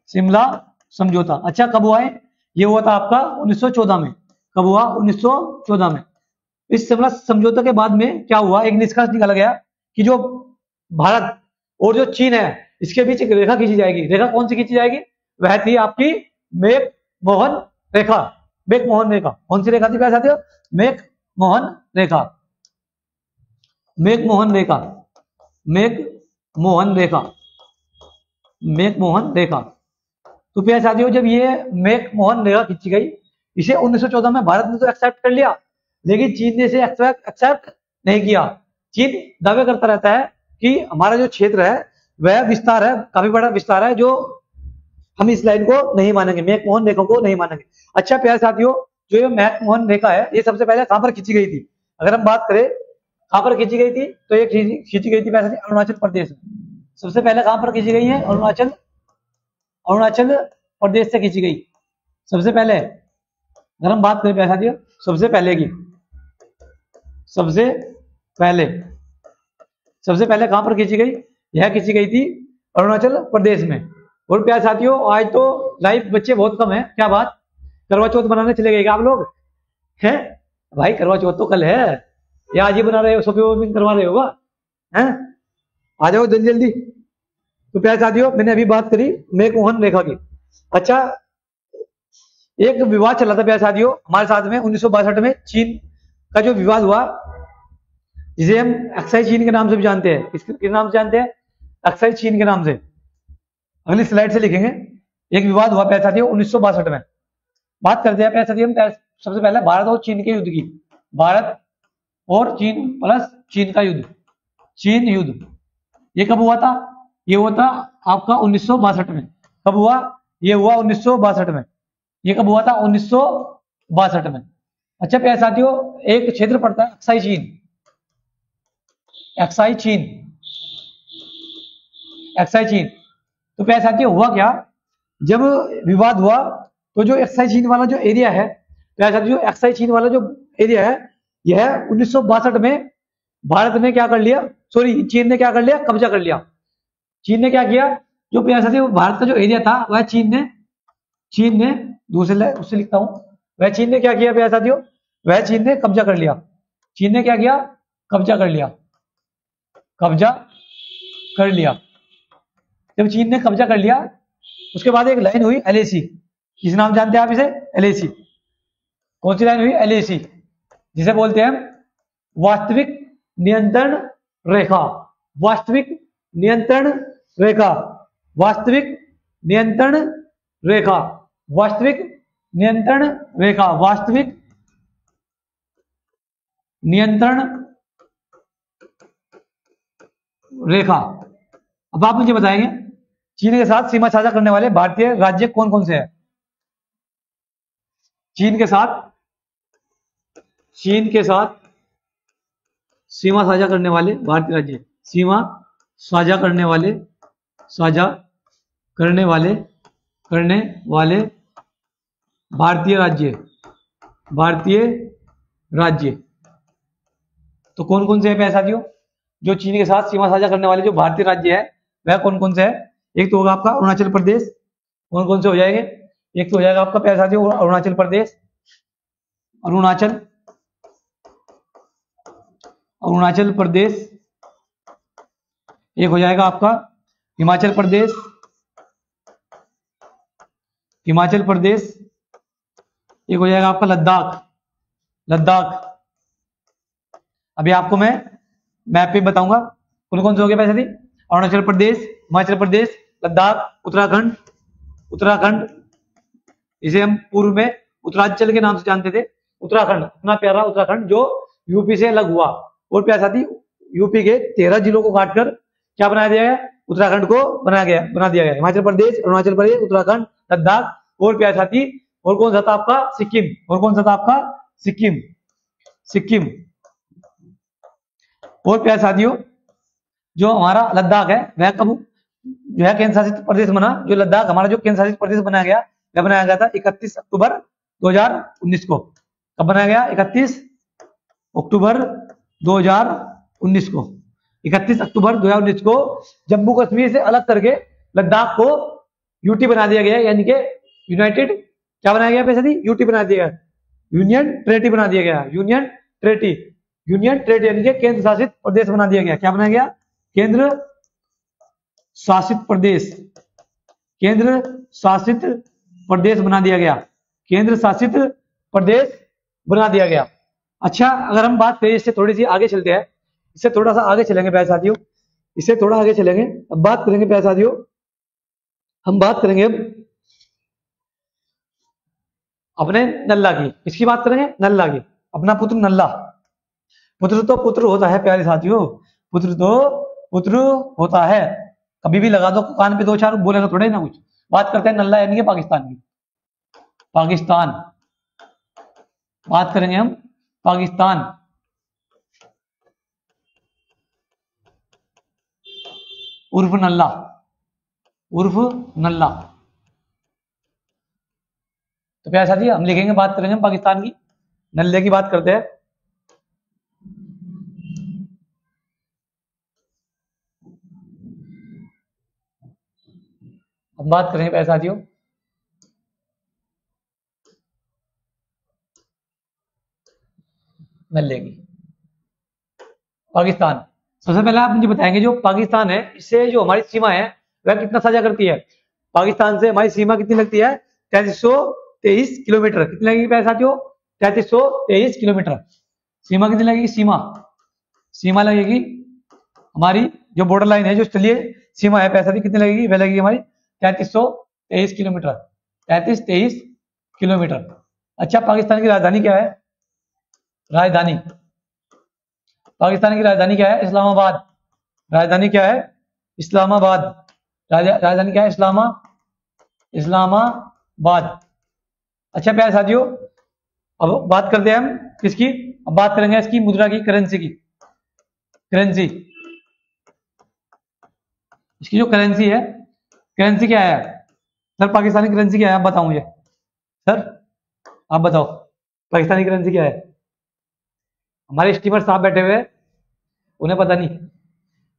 शिमला समझौता। अच्छा, कब हुआ है? ये हुआ था आपका 1914 में। कब हुआ? 1914 में। इस शिमला समझौते के बाद में क्या हुआ? एक निष्कर्ष निकाला गया कि जो भारत और जो चीन है इसके बीच एक रेखा खींची जाएगी। रेखा कौन सी खींची जाएगी? वह थी आपकी मैक-मोहन रेखा। मैक-मोहन रेखा कौन सी रेखा थी प्यारे साथियों? मैक-मोहन रेखा। तो प्यारे साथियों जब ये मैक-मोहन रेखा खींची गई, इसे 1914 में भारत ने तो एक्सेप्ट कर लिया, लेकिन चीन ने इसे एक्सेप्ट नहीं किया। चीन दावे करता रहता है कि हमारा जो क्षेत्र है वह विस्तार है, काफी बड़ा विस्तार है, जो हम इस लाइन को नहीं मानेंगे, मैक-मोहन रेखा को नहीं मानेंगे। अच्छा प्यारे साथियों, जो ये मैक-मोहन रेखा है ये सबसे पहले कहां पर खींची गई थी? अगर हम बात करें कहां पर खींची गई थी, तो ये खींची गई थी प्यारे साथियों अरुणाचल प्रदेश में। सबसे पहले कहां पर खींची गई है? अरुणाचल प्रदेश से खींची गई सबसे पहले। अगर हम बात करें प्यारे साथियों सबसे पहले की, सबसे पहले कहां पर खींची गई? यह खींची गई थी अरुणाचल प्रदेश में। और प्यारे साथियों आज तो लाइव बच्चे बहुत कम है, क्या बात? करवा चौथ बनाने चले गए क्या आप लोग? हैं भाई, करवा चौथ तो कल है, या आज ही बना रहे हो? शॉपिंग करवा रहे होगा हैं? आ जाओ जल्दी जल्दी। तो प्यारे साथियों मैंने अभी बात करी मैक-मोहन रेखा की। अच्छा, एक विवाद चला था प्यारे साथियों हमारे साथ में 1962 में। चीन का जो विवाद हुआ, जिसे हम अक्साई चीन के नाम से भी जानते हैं। किस नाम से जानते हैं? अक्साई चीन के नाम से। अगली स्लाइड से लिखेंगे। एक विवाद हुआ प्यारे साथियों 1962 में। बात करते हैं प्यारे साथियों सबसे पहले भारत और चीन के युद्ध की। भारत और चीन प्लस चीन का युद्ध, चीन युद्ध। ये कब हुआ था? ये हुआ था आपका 1962 में। कब हुआ? ये हुआ 1962 में। ये कब हुआ था? 1962 में। अच्छा प्यारे साथियों एक क्षेत्र पड़ता है अक्साई चीन। तो प्यारे साथियों हुआ क्या, जब विवाद हुआ तो जो अक्साई चीन वाला जो एरिया है, प्यारे साथियों अक्साई चीन वाला जो एरिया है, यह 1962 में भारत ने क्या कर लिया, सॉरी चीन ने क्या कर लिया, कब्जा कर लिया। चीन ने क्या किया, जो प्यारे साथियों भारत का जो एरिया था वह चीन ने दूसरे उससे लिखता हूं, वह चीन ने क्या किया प्यारे साथियों, वह चीन ने कब्जा कर लिया। चीन ने क्या किया, कब्जा कर लिया, कब्जा कर लिया। जब चीन ने कब्जा कर लिया उसके बाद एक लाइन हुई एलएसी, किस नाम जानते हैं आप इसे, एलएसी। कौन सी लाइन हुई, एलएसी, जिसे बोलते हैं वास्तविक नियंत्रण रेखा। वास्तविक नियंत्रण रेखा, वास्तविक नियंत्रण रेखा, वास्तविक नियंत्रण रेखा, वास्तविक नियंत्रण रेखा। अब आप मुझे बताएंगे चीन के साथ सीमा साझा करने वाले भारतीय राज्य कौन कौन से हैं। चीन के साथ सीमा साझा करने वाले भारतीय राज्य, सीमा साझा करने वाले भारतीय राज्य तो कौन कौन से हैं साथियों, जो चीन के साथ सीमा साझा करने वाले जो भारतीय राज्य है वह कौन कौन से है। एक तो होगा आपका अरुणाचल प्रदेश, कौन कौन से हो जाएंगे, एक तो हो जाएगा आपका प्यारे साथियों अरुणाचल प्रदेश, अरुणाचल प्रदेश, एक हो जाएगा आपका हिमाचल प्रदेश, एक हो जाएगा आपका लद्दाख। अभी आपको मैं मैप पे बताऊंगा कौन कौन से हो गए पैसे, अरुणाचल प्रदेश, हिमाचल प्रदेश, लद्दाख, उत्तराखंड, इसे हम पूर्व में उत्तरांचल के नाम से जानते थे। उत्तराखंड, इतना प्यारा उत्तराखंड जो यूपी से अलग हुआ, और प्यारे साथी यूपी के 13 जिलों को काटकर क्या बनाया गया, उत्तराखंड को बना दिया गया। हिमाचल प्रदेश, अरुणाचल प्रदेश, उत्तराखंड, लद्दाख, और प्यारे साथी और कौन सा था आपका, सिक्किम, और कौन सा था आपका, सिक्किम। और प्यारे साथियों जो हमारा लद्दाख है वह कब जो है केंद्र शासित प्रदेश बना, जो लद्दाख हमारा जो केंद्र शासित प्रदेश बनाया गया वह बनाया गया था 31 अक्टूबर 2019 को। कब बनाया गया, 31 अक्टूबर 2019 को। 31 अक्टूबर 2019 को जम्मू कश्मीर से अलग करके लद्दाख को यूटी बना दिया गया, यानी कि यूनाइटेड क्या बनाया गया पैसे दी, यूटी बना दिया गया, यूनियन टेरिटरी बना दिया गया, यूनियन टेरिटरी यानी कि केंद्र शासित प्रदेश बना दिया गया। क्या बनाया गया, केंद्र शासित प्रदेश, केंद्र शासित प्रदेश बना दिया गया, केंद्र शासित प्रदेश बना दिया गया। अच्छा, अगर हम बात करें इससे थोड़ी सी आगे चलते हैं, इससे थोड़ा सा आगे चलेंगे प्यारे साथियों, इससे थोड़ा आगे चलेंगे। अब बात करेंगे प्यारे साथियों, हम बात करेंगे अब अपने नल्ला की। किसकी बात करेंगे, नल्ला की, अपना पुत्र नल्ला। पुत्र तो पुत्र होता है प्यारे साथियों, पुत्र तो पुत्र होता है। कभी भी लगा दो कान पे दो चार, बोलेगा थोड़े ना कुछ। बात करते हैं नल्ला यानी कि पाकिस्तान की, पाकिस्तान बात करेंगे हम, पाकिस्तान। उर्फ नल्ला, उर्फ नल्ला। तो प्यारे साथी हम लिखेंगे, बात करेंगे हम पाकिस्तान की, नल्ले की बात करते हैं। हम बात करेंगे प्यारे साथियों नल्ले की, पाकिस्तान। सबसे पहले आप मुझे बताएंगे जो पाकिस्तान है इससे जो हमारी सीमा है वह कितना साझा करती है। पाकिस्तान से हमारी सीमा कितनी लगती है, 3323 किलोमीटर। कितनी लगेगी प्यारे साथियों, 3323 किलोमीटर। सीमा कितनी लगेगी, सीमा लगेगी हमारी जो बॉर्डर लाइन है, जो स्थलीय सीमा है प्यारे साथी, कितनी लगेगी, वह लगेगी हमारी 3323 किलोमीटर, 3323 किलोमीटर। अच्छा, पाकिस्तान की राजधानी क्या है, राजधानी, पाकिस्तान की राजधानी क्या है, इस्लामाबाद। राजधानी क्या है, इस्लामाबाद। राजधानी क्या है, इस्लामाबाद। अच्छा प्यारे साथियों अब बात करते हैं हम किसकी, अब बात करेंगे इसकी मुद्रा की, करेंसी की। करेंसी, इसकी जो करेंसी है, करेंसी क्या है सर, पाकिस्तानी करेंसी क्या है, आप बताओ मुझे सर, आप बताओ पाकिस्तानी करेंसी क्या है। हमारे स्टीमर साहब बैठे हुए, उन्हें पता नहीं।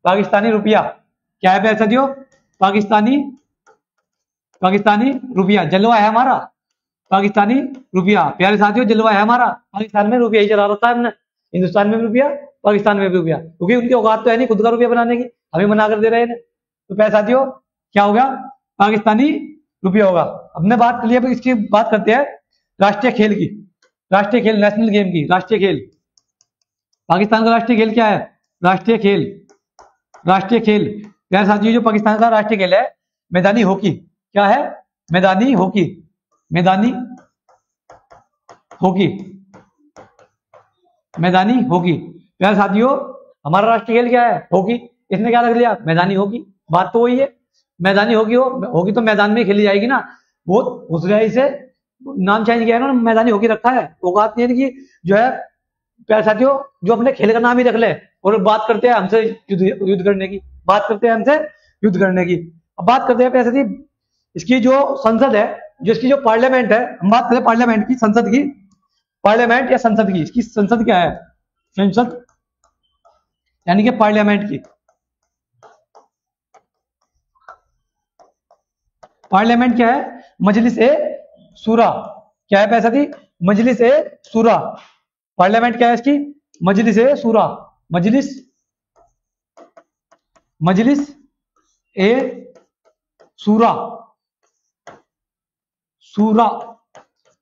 पाकिस्तानी रुपया क्या है प्यारे साथियों? पाकिस्तानी रुपया जलवा है हमारा, पाकिस्तानी रुपया। प्यारे साथियों जलवा है हमारा, पाकिस्तान में रुपया ही चला रखा है हमने, हिंदुस्तान में भी रुपया, पाकिस्तान में भी रुपया, क्योंकि उनकी औकात तो है नहीं खुद का रुपया बनाने की, हमें बना कर दे रहे हैं। तो प्यारे साथियों क्या होगा? पाकिस्तानी रुपया होगा। हमने बात कर लिया, इसकी बात करते हैं राष्ट्रीय खेल की, राष्ट्रीय खेल, नेशनल गेम की, राष्ट्रीय खेल। पाकिस्तान का राष्ट्रीय खेल क्या है? राष्ट्रीय खेल, राष्ट्रीय खेल प्यारे साथियों जो पाकिस्तान का राष्ट्रीय खेल है मैदानी हॉकी। क्या है? मैदानी हॉकी, मैदानी हॉकी, मैदानी हॉकी। प्यारे साथियों हमारा राष्ट्रीय खेल क्या है? हॉकी। इसने क्या रख लिया? मैदानी हॉकी। बात तो वही है, मैदानी हॉकी हॉकी तो मैदान में खेली जाएगी ना, बहुत घुसराई से नाम चेंज किया है ना, मैदानी हॉकी रखा है। वो बात नहीं है कि जो है प्यारे साथियों जो अपने खेल का नाम ही रख ले और बात करते हैं हमसे युद्ध करने की, बात करते हैं हमसे युद्ध करने की। अब बात करते हैं प्यारे साथी इसकी जो संसद है, जो इसकी जो पार्लियामेंट है, हम बात करें पार्लियामेंट की, संसद की, पार्लियामेंट या संसद की, इसकी संसद क्या है? संसद यानी कि पार्लियामेंट की, पार्लियामेंट क्या है? मजलिस ए सूरा। क्या है पैसा थी? मजलिस ए सूरा। पार्लियामेंट क्या है इसकी? मजलिस ए सूरा, मजलिस, मजलिस ए सूरा, सूरा,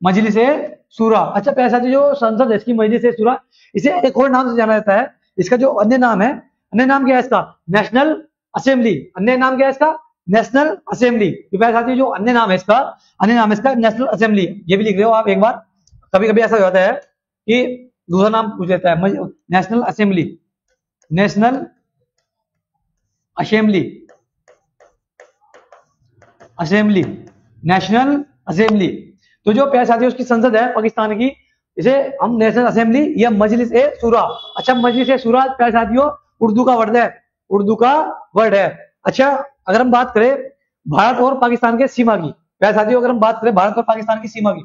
मजलिस ए सूरा। अच्छा पैसा थी जो संसद है इसकी मजलिस ए सूरा, इसे एक और नाम से जाना जाता है। इसका जो अन्य नाम है, अन्य नाम क्या है इसका? National assembly. अन्य नाम क्या है इसका? National assembly. तो प्यारे साथियों जो अन्य नाम है इसका, अन्य नाम है इसका नेशनल असेंबली। ये भी लिख रहे हो आप एक बार, कभी कभी ऐसा हो जाता है कि दूसरा नाम पूछ लेता है। National assembly, national assembly, assembly, national assembly. तो जो प्यारे साथियों उसकी संसद है पाकिस्तान की, इसे हम नेशनल असेंबली या मजलिस ए सूरा। अच्छा मजलिस ए सूरा प्यारे साथियों उर्दू का वर्ड है, उर्दू का वर्ड है। अच्छा अगर हम बात करें भारत और पाकिस्तान के सीमा की, प्यारे साथियों अगर हम बात करें भारत और पाकिस्तान की सीमा की,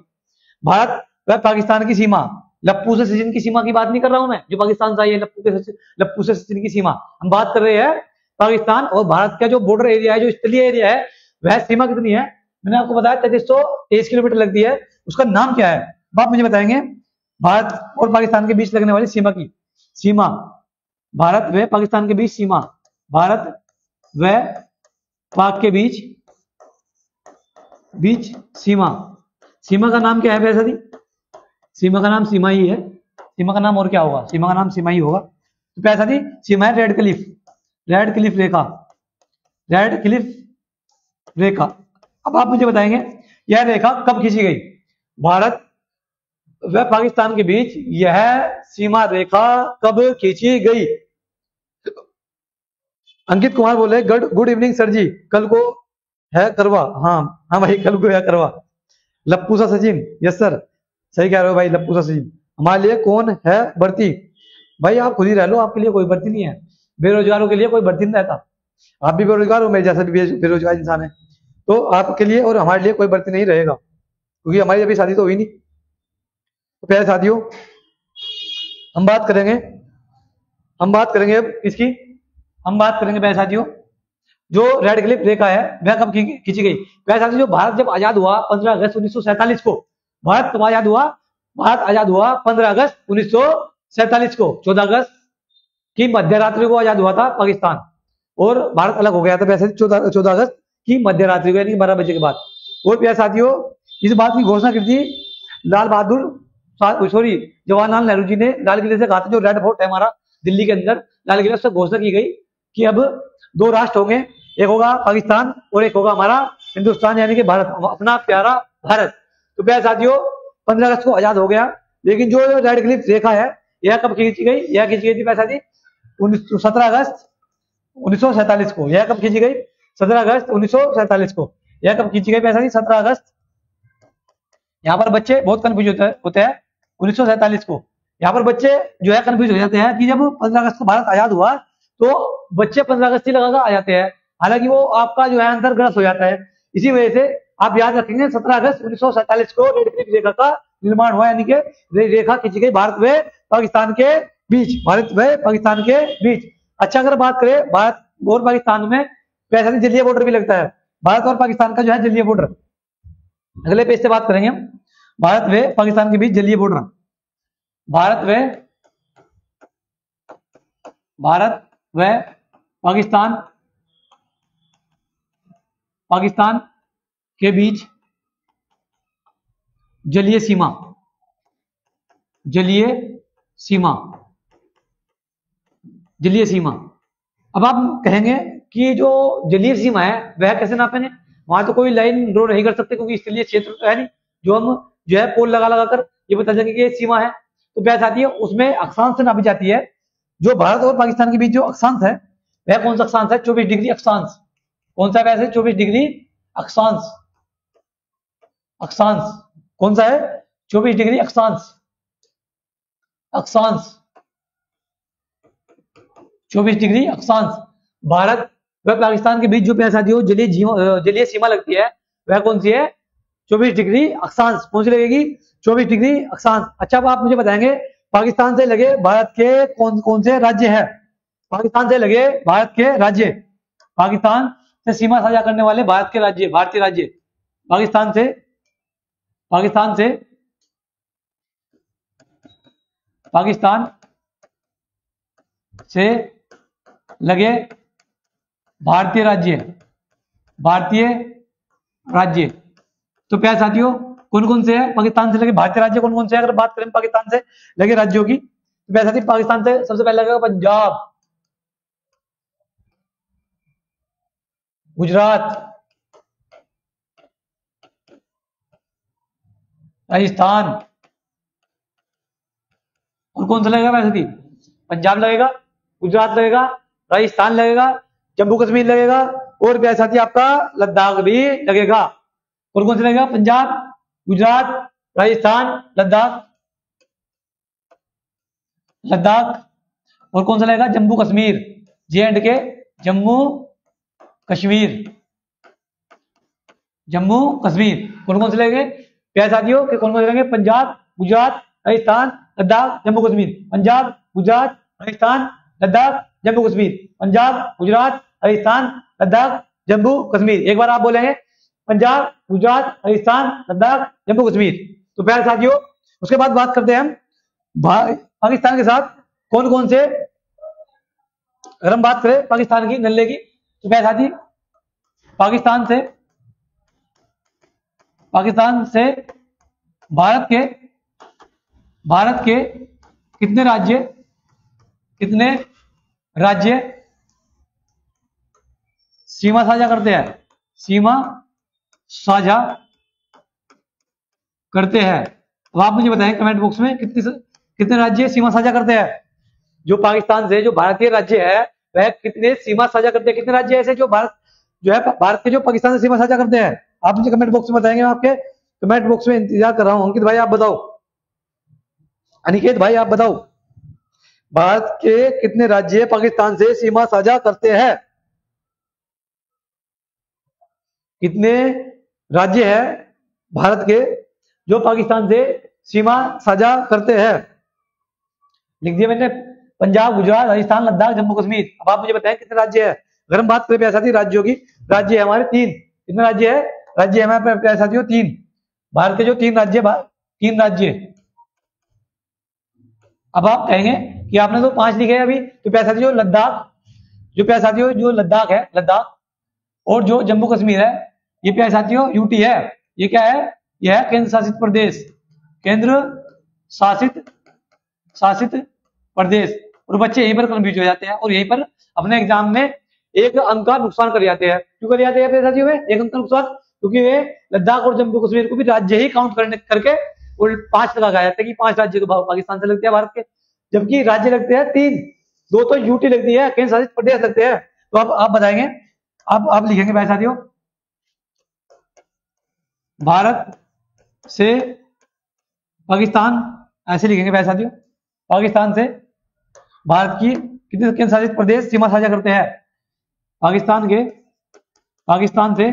भारत व पाकिस्तान की सीमा, लप्पू से सचिन की सीमा की बात नहीं कर रहा हूं मैं, जो पाकिस्तान से आई है लप्पू से सचिन की सीमा, हम बात कर रहे हैं पाकिस्तान और भारत का जो बॉर्डर एरिया है, जो स्थलीय एरिया है, वह सीमा कितनी है? मैंने आपको बताया 3323 किलोमीटर लगती है। उसका नाम क्या है? आप मुझे बताएंगे। भारत और पाकिस्तान के बीच लगने वाली सीमा की, सीमा, भारत व पाकिस्तान के बीच सीमा, भारत व पाक के बीच, बीच सीमा, सीमा का नाम क्या है वैसे? सीमा का नाम सीमा ही है, सीमा का नाम और क्या होगा? सीमा का नाम सीमा ही होगा। तो पैसा थी सीमा है रेड क्लिफ, रेड क्लिफ रेखा, रेड क्लिफ रेखा। अब आप मुझे बताएंगे यह रेखा कब खींची गई? भारत व पाकिस्तान के बीच यह सीमा रेखा कब खींची गई? अंकित कुमार बोले गुड इवनिंग सर जी, कल को है करवा। हाँ हाँ भाई कल को है करवा। लप्पू सा सचिन, यस सर सही कह रहे हो भाई, लप्पू सा सचिन। हमारे लिए कौन है भर्ती? भाई आप खुद ही रह लो, आपके लिए कोई भर्ती नहीं है, बेरोजगारों के लिए कोई भर्ती नहीं रहता। आप भी बेरोजगार हो, मेरे जैसा भी बेरोजगार इंसान है, तो आपके लिए और हमारे लिए कोई भर्ती नहीं रहेगा, क्योंकि हमारी अभी शादी तो हुई नहीं। तो प्यारे साथियों हम बात करेंगे, हम बात करेंगे अब इसकी, हम बात करेंगे प्यारे साथियों जो रेड क्लिफ रेखा है वह कब खींची गई? प्यारे साथियों जो भारत जब आजाद हुआ 15 अगस्त 1947 को, भारत कब आजाद हुआ? भारत आजाद हुआ 15 अगस्त 1947 को। 14 अगस्त की मध्य रात्रि को आजाद हुआ था पाकिस्तान और भारत अलग हो गया था वैसे 14 अगस्त की मध्य रात्रि को, यानी 12 बजे के बाद। और प्यारे साथियों इस बात की घोषणा की थी लाल बहादुर सॉरी जवाहरलाल नेहरू जी ने, लाल किले से कहा था, जो रेड फोर्ट है हमारा दिल्ली के अंदर, लाल किले से घोषणा की गई कि अब 2 राष्ट्र होंगे, एक होगा पाकिस्तान और एक होगा हमारा हिंदुस्तान, यानी कि भारत, अपना प्यारा भारत। तो प्यारे साथियों 15 अगस्त को आजाद हो गया, लेकिन जो रेड क्लिफ रेखा है यह कब खींची गई? यह खींची गई थी प्यारे साथी 17 अगस्त 1947 को। यह कब खींची गई? 17 अगस्त 1947 को। यह कब खींची गई प्यारे साथी? 17 अगस्त। यहाँ पर बच्चे बहुत कंफ्यूज होते हैं 1947 को। यहाँ पर बच्चे जो है कंफ्यूज हो जाते हैं कि जब 15 अगस्त को भारत आजाद हुआ तो बच्चे 15 अगस्त ही लगाकर आ जाते हैं, हालांकि वो आपका जो है आंसर गलत हो जाता है। इसी वजह से आप याद रखेंगे 17 अगस्त 1947 को रेड क्लिफ रेखा का निर्माण हुआ, यानी कि रेखा खींची गई भारत व पाकिस्तान के बीच, भारत व पाकिस्तान के बीच। अच्छा, अगर बात करें भारत और पाकिस्तान में कैसा जलीय बॉर्डर भी लगता है, भारत और पाकिस्तान का जो है जलीय बॉर्डर। अगले पेज से बात करेंगे हम, भारत व पाकिस्तान के बीच जलीय बॉर्डर। भारत व पाकिस्तान के बीच जलीय सीमा, जलीय सीमा। अब आप कहेंगे कि जो जलीय सीमा है वह कैसे नापेंगे, वहां तो कोई लाइन ड्रॉ नहीं कर सकते क्योंकि स्थलीय क्षेत्र तो है नहीं जो हम जो है पोल लगा लगा कर ये बता सकेंगे कि ये सीमा है। तो क्या आती है, उसमें अक्षांश से नापी जाती है। जो भारत और पाकिस्तान के बीच जो अक्षांश है वह कौन सा अक्षांश है, 24 डिग्री अक्षांश। कौन सा वैसे 24 डिग्री अक्षांश, अक्षांश कौन सा है, 24 डिग्री अक्षांश, अक्षांश 24 डिग्री अक्षांश। भारत व पाकिस्तान के बीच जो प्यार साथियों जलीय सीमा लगती है वह कौन सी है, 24 डिग्री अक्षांश। कौन सी लगेगी, 24 डिग्री अक्षांश। अच्छा, अब आप मुझे बताएंगे पाकिस्तान से लगे भारत के कौन कौन से राज्य है, पाकिस्तान से लगे भारत के राज्य, पाकिस्तान से सीमा साझा करने वाले भारत के राज्य, भारतीय राज्य। पाकिस्तान से लगे भारतीय राज्य। तो प्यारे साथियों कौन कौन से है पाकिस्तान से लगे भारतीय राज्य, कौन कौन से है। अगर बात करें पाकिस्तान से लगे राज्यों की तो प्यारे साथी पाकिस्तान से सबसे पहले लगेगा पंजाब, गुजरात, राजस्थान। और कौन सा लगेगा वैसे थी, पंजाब लगेगा, गुजरात लगेगा, राजस्थान लगेगा, जम्मू कश्मीर लगेगा और प्यारे साथी आपका लद्दाख भी लगेगा। और कौन सा लगेगा, पंजाब, गुजरात, राजस्थान, लद्दाख। और कौन सा लगेगा, जम्मू कश्मीर, J&K, जम्मू कश्मीर। कौन कौन से लगेंगे प्यारे साथियों के, कौन कौन से लगेंगे, पंजाब, गुजरात, राजस्थान, लद्दाख, जम्मू कश्मीर। पंजाब, गुजरात, राजस्थान, लद्दाख, जम्मू कश्मीर। पंजाब, गुजरात, राजस्थान, लद्दाख, जम्मू कश्मीर। एक बार आप बोलेंगे पंजाब, गुजरात, राजस्थान, लद्दाख, जम्मू कश्मीर। तो प्यारे साथियों उसके बाद बात करते हैं हम पाकिस्तान के साथ कौन कौन से, अगर हम बात करें पाकिस्तान की नल्ले की तो प्यारे साथी पाकिस्तान से भारत के कितने राज्य सीमा साझा करते हैं, अब आप मुझे बताएं कमेंट बॉक्स में कितने राज्य सीमा साझा करते हैं। जो पाकिस्तान से जो भारतीय राज्य है वह कितने सीमा साझा करते हैं, कितने राज्य ऐसे जो भारत के जो पाकिस्तान से सीमा साझा करते हैं, आप मुझे कमेंट बॉक्स में बताएंगे। मैं आपके कमेंट बॉक्स में इंतजार कर रहा हूं। अंकित भाई आप बताओ, अनिकेत भाई आप बताओ, भारत के कितने राज्य पाकिस्तान से सीमा साझा करते हैं, कितने राज्य है भारत के जो पाकिस्तान से सीमा साझा करते हैं। लिख दिया मैंने, पंजाब, गुजरात, राजस्थान, लद्दाख, जम्मू कश्मीर। अब आप मुझे बताएं कितने राज्य है। अगर हम बात करें प्यारे साथी राज्यों की, राज्य है हमारे 3। कितने राज्य है, राज्य है हमारे प्यारे साथियों 3। भारत के जो 3 राज्य। अब आप कहेंगे कि आपने तो 5 लिखे अभी, तो प्यारे साथियों जो लद्दाख है, लद्दाख और जो जम्मू कश्मीर है ये प्यारे साथियों यूटी है। ये क्या है, यह है केंद्र शासित प्रदेश। और बच्चे यहीं पर कंफ्यूज हो जाते हैं और यहीं पर अपने एग्जाम में एक अंक का नुकसान कर जाते हैं। क्यों कर जाते हैं प्यारे साथियों में एक अंक का नुकसान, क्योंकि वे लद्दाख और जम्मू कश्मीर को भी राज्य ही काउंट करके और 5 लगाया जाता है कि 5 राज्य तो पाकिस्तान से लगते हैं भारत के, जबकि राज्य लगते हैं 3, 2 तो यूटी लगती है, केंद्र शासित प्रदेश लगते हैं। तो अब आप बताएंगे, आप लिखेंगे भाई साथियों भारत से पाकिस्तान, ऐसे लिखेंगे भाई साथियों, पाकिस्तान से भारत की कितने केंद्र शासित प्रदेश सीमा साझा करते हैं। पाकिस्तान से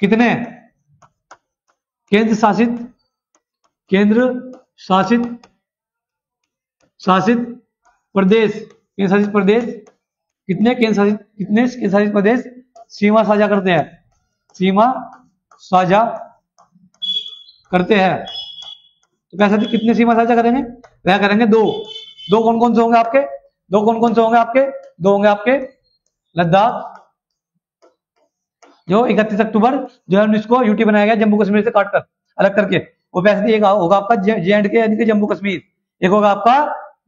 कितने केंद्र शासित शासित प्रदेश, केंद्र शासित प्रदेश, कितने केंद्र शासित प्रदेश सीमा साझा करते हैं, सीमा साझा करते हैं। तो कैसे कितने सीमा साझा करेंगे, वह करेंगे दो। दो कौन कौन से होंगे आपके, दो कौन कौन से होंगे आपके, दो होंगे आपके लद्दाख, जो 31 अक्टूबर 2019 को यूटी बनाया गया जम्मू कश्मीर से काटकर अलग करके, वो पैसे एक होगा आपका J&K यानी कि जम्मू कश्मीर, एक होगा आपका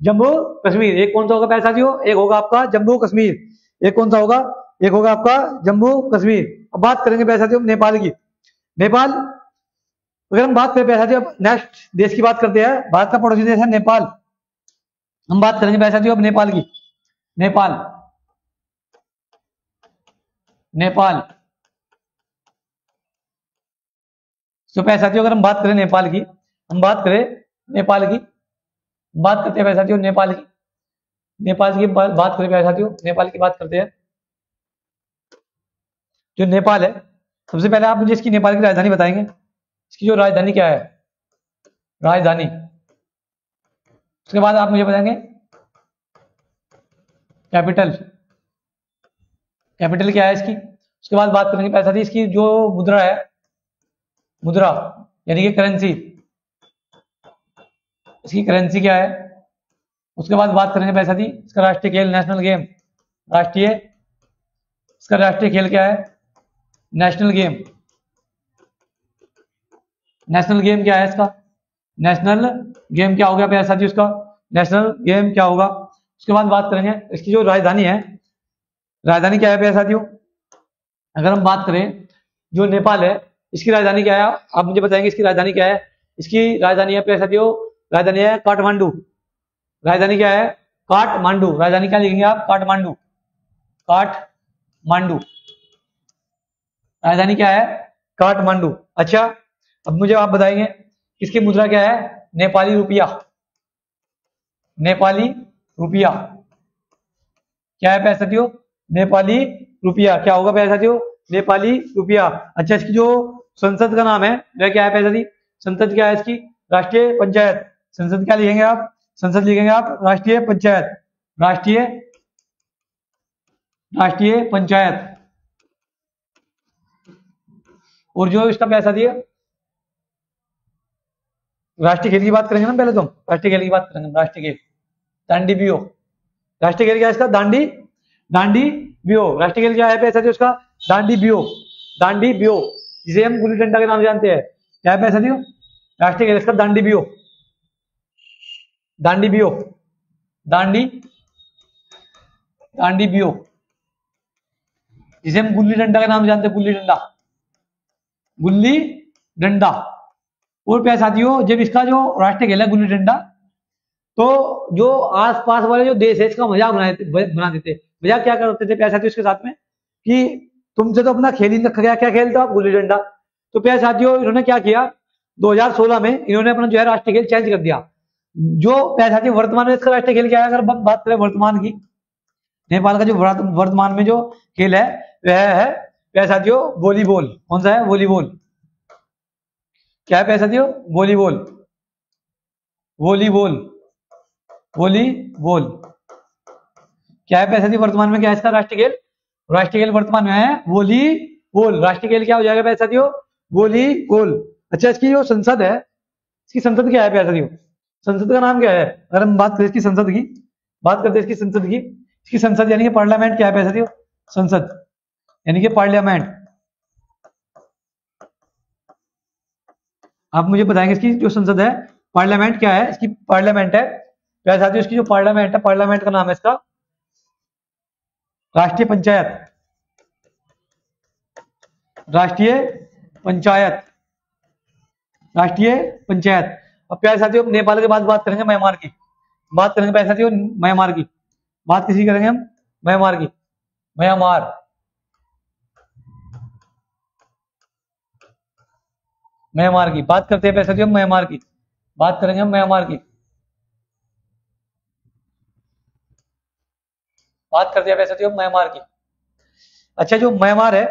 जम्मू कश्मीर। एक कौन सा होगा पैसा जी, एक होगा आपका जम्मू कश्मीर, एक कौन सा होगा, एक होगा आपका जम्मू कश्मीर। अब बात करेंगे पैसा जी नेपाल की। नेपाल, अगर हम बात करें पैसा जी, अब नेक्स्ट देश की बात करते हैं, भारत का पड़ोसी देश है नेपाल। हम बात करेंगे पैसा जी अब नेपाल की। नेपाल, नेपाल तो पैसा जी अगर हम बात करें नेपाल की, हम बात करें नेपाल की, बात करते हैं पैसा जी नेपाल की, नेपाल की बात करें पैसा जी, नेपाल की बात करते हैं। जो नेपाल है, सबसे पहले आप मुझे इसकी नेपाल की राजधानी बताएंगे, इसकी जो राजधानी क्या है, राजधानी। उसके बाद आप मुझे बताएंगे कैपिटल, कैपिटल क्या है इसकी। उसके बाद बात करेंगे पैसा जी इसकी जो मुद्रा है, मुद्रा यानी कि करेंसी, इसकी करेंसी क्या है। उसके बाद बात करेंगे पैसा जी इसका राष्ट्रीय खेल, नेशनल गेम, राष्ट्रीय, इसका राष्ट्रीय खेल क्या है, नेशनल गेम। नेशनल गेम क्या है इसका, नेशनल गेम क्या हो गया पैसा जी उसका, नेशनल गेम क्या होगा। उसके बाद बात करेंगे इसकी जो राजधानी है, राजधानी क्या है पैसा जी। अगर हम बात करें जो नेपाल है, इसकी राजधानी क्या है, आप मुझे बताएंगे इसकी राजधानी क्या है। इसकी राजधानी है पैसा जी, राजधानी है काठमांडू। राजधानी क्या है, काठमांडू। राजधानी क्या लिखेंगे आप, काठमांडू, काठमांडू। राजधानी क्या है, काठमांडू। अच्छा, अब मुझे आप बताएंगे इसकी मुद्रा क्या है, नेपाली रुपया। नेपाली रुपया क्या है पैसा दियो, नेपाली रुपया क्या होगा पैसा दियो, नेपाली रुपया। अच्छा, इसकी जो संसद का नाम है वह क्या है पैसा दी, संसद क्या है इसकी, राष्ट्रीय पंचायत। संसद क्या लिखेंगे आप, संसद लिखेंगे आप राष्ट्रीय पंचायत, राष्ट्रीय, राष्ट्रीय पंचायत। और जो इसका पैसा दिया, राष्ट्रीय खेल की बात करेंगे ना पहले, तो राष्ट्रीय खेल की बात करेंगे, राष्ट्रीय खेल दांडी बियो। राष्ट्रीय खेल क्या है इसका, दांडी, दांडी बियो। राष्ट्रीय खेल क्या है पैसा दियो उसका, दांडी बियो, दांडी बियो, जिसे हम गुल्ली डंडा के नाम जानते हैं। क्या है पैसा दियो, राष्ट्रीय खेल इसका दांडी बियो, दांडी बियो, दांडी, दांडी बियो, जिसे हम गुल्ली डंडा के नाम जानते हैं, गुल्ली डंडा, गुल्ली डंडा। और प्यारे साथियों, जब इसका जो राष्ट्रीय खेल है गुल्ली डंडा, तो जो आसपास वाले जो देश है इसका मजाक बना देते। मजाक क्या करते थे प्यारे साथियों इसके साथ में, कि तुमसे तो अपना खेल ही नहीं रखा गया, क्या खेलते हो आप, गुल्ली डंडा। तो प्यारे साथियों, इन्होंने क्या किया, 2016 में इन्होंने अपना जो है राष्ट्रीय खेल चेंज कर दिया। जो प्यारे साथियों वर्तमान में इसका राष्ट्रीय खेल क्या है, अगर बात करें वर्तमान की, नेपाल का जो वर्तमान में जो खेल है वह है प्यारे साथियों वॉलीबॉल। कौन सा है, वॉलीबॉल। क्या है प्यारे साथियों, वॉलीबॉल, वॉलीबॉल, वॉलीबॉल। क्या है प्यारे साथियों वर्तमान में, क्या है इसका राष्ट्रीय खेल, राष्ट्रीय खेल वर्तमान में है वॉलीबॉल। राष्ट्रीय खेल क्या हो जाएगा प्यारे साथियों, वॉलीबॉल। अच्छा, इसकी जो संसद है, इसकी संसद क्या है प्यारे साथियों, संसद का नाम क्या है। अगर हम बात करें इसकी संसद की, बात करते हैं इसकी संसद की, इसकी संसद यानी कि पार्लियामेंट क्या है प्यारे साथियों, संसद यानी कि पार्लियामेंट। आप मुझे बताएंगे इसकी जो संसद है, पार्लियामेंट क्या है, इसकी पार्लियामेंट है प्यारे साथियों, इसकी जो पार्लियामेंट है, पार्लियामेंट का नाम है इसका राष्ट्रीय पंचायत, राष्ट्रीय पंचायत, राष्ट्रीय पंचायत। अब प्यारे साथियों नेपाल के बाद बात करेंगे म्यांमार की, बात करेंगे प्यारे साथियों म्यांमार की। बात किसी करेंगे हम, म्यांमार की, म्यांमार। म्यांमार की बात करते हैं प्यारे साथियों, म्यांमार की बात करेंगे हम, म्यांमार की बात करते हैं प्यारे साथियों, म्यांमार की। अच्छा, जो म्यांमार है,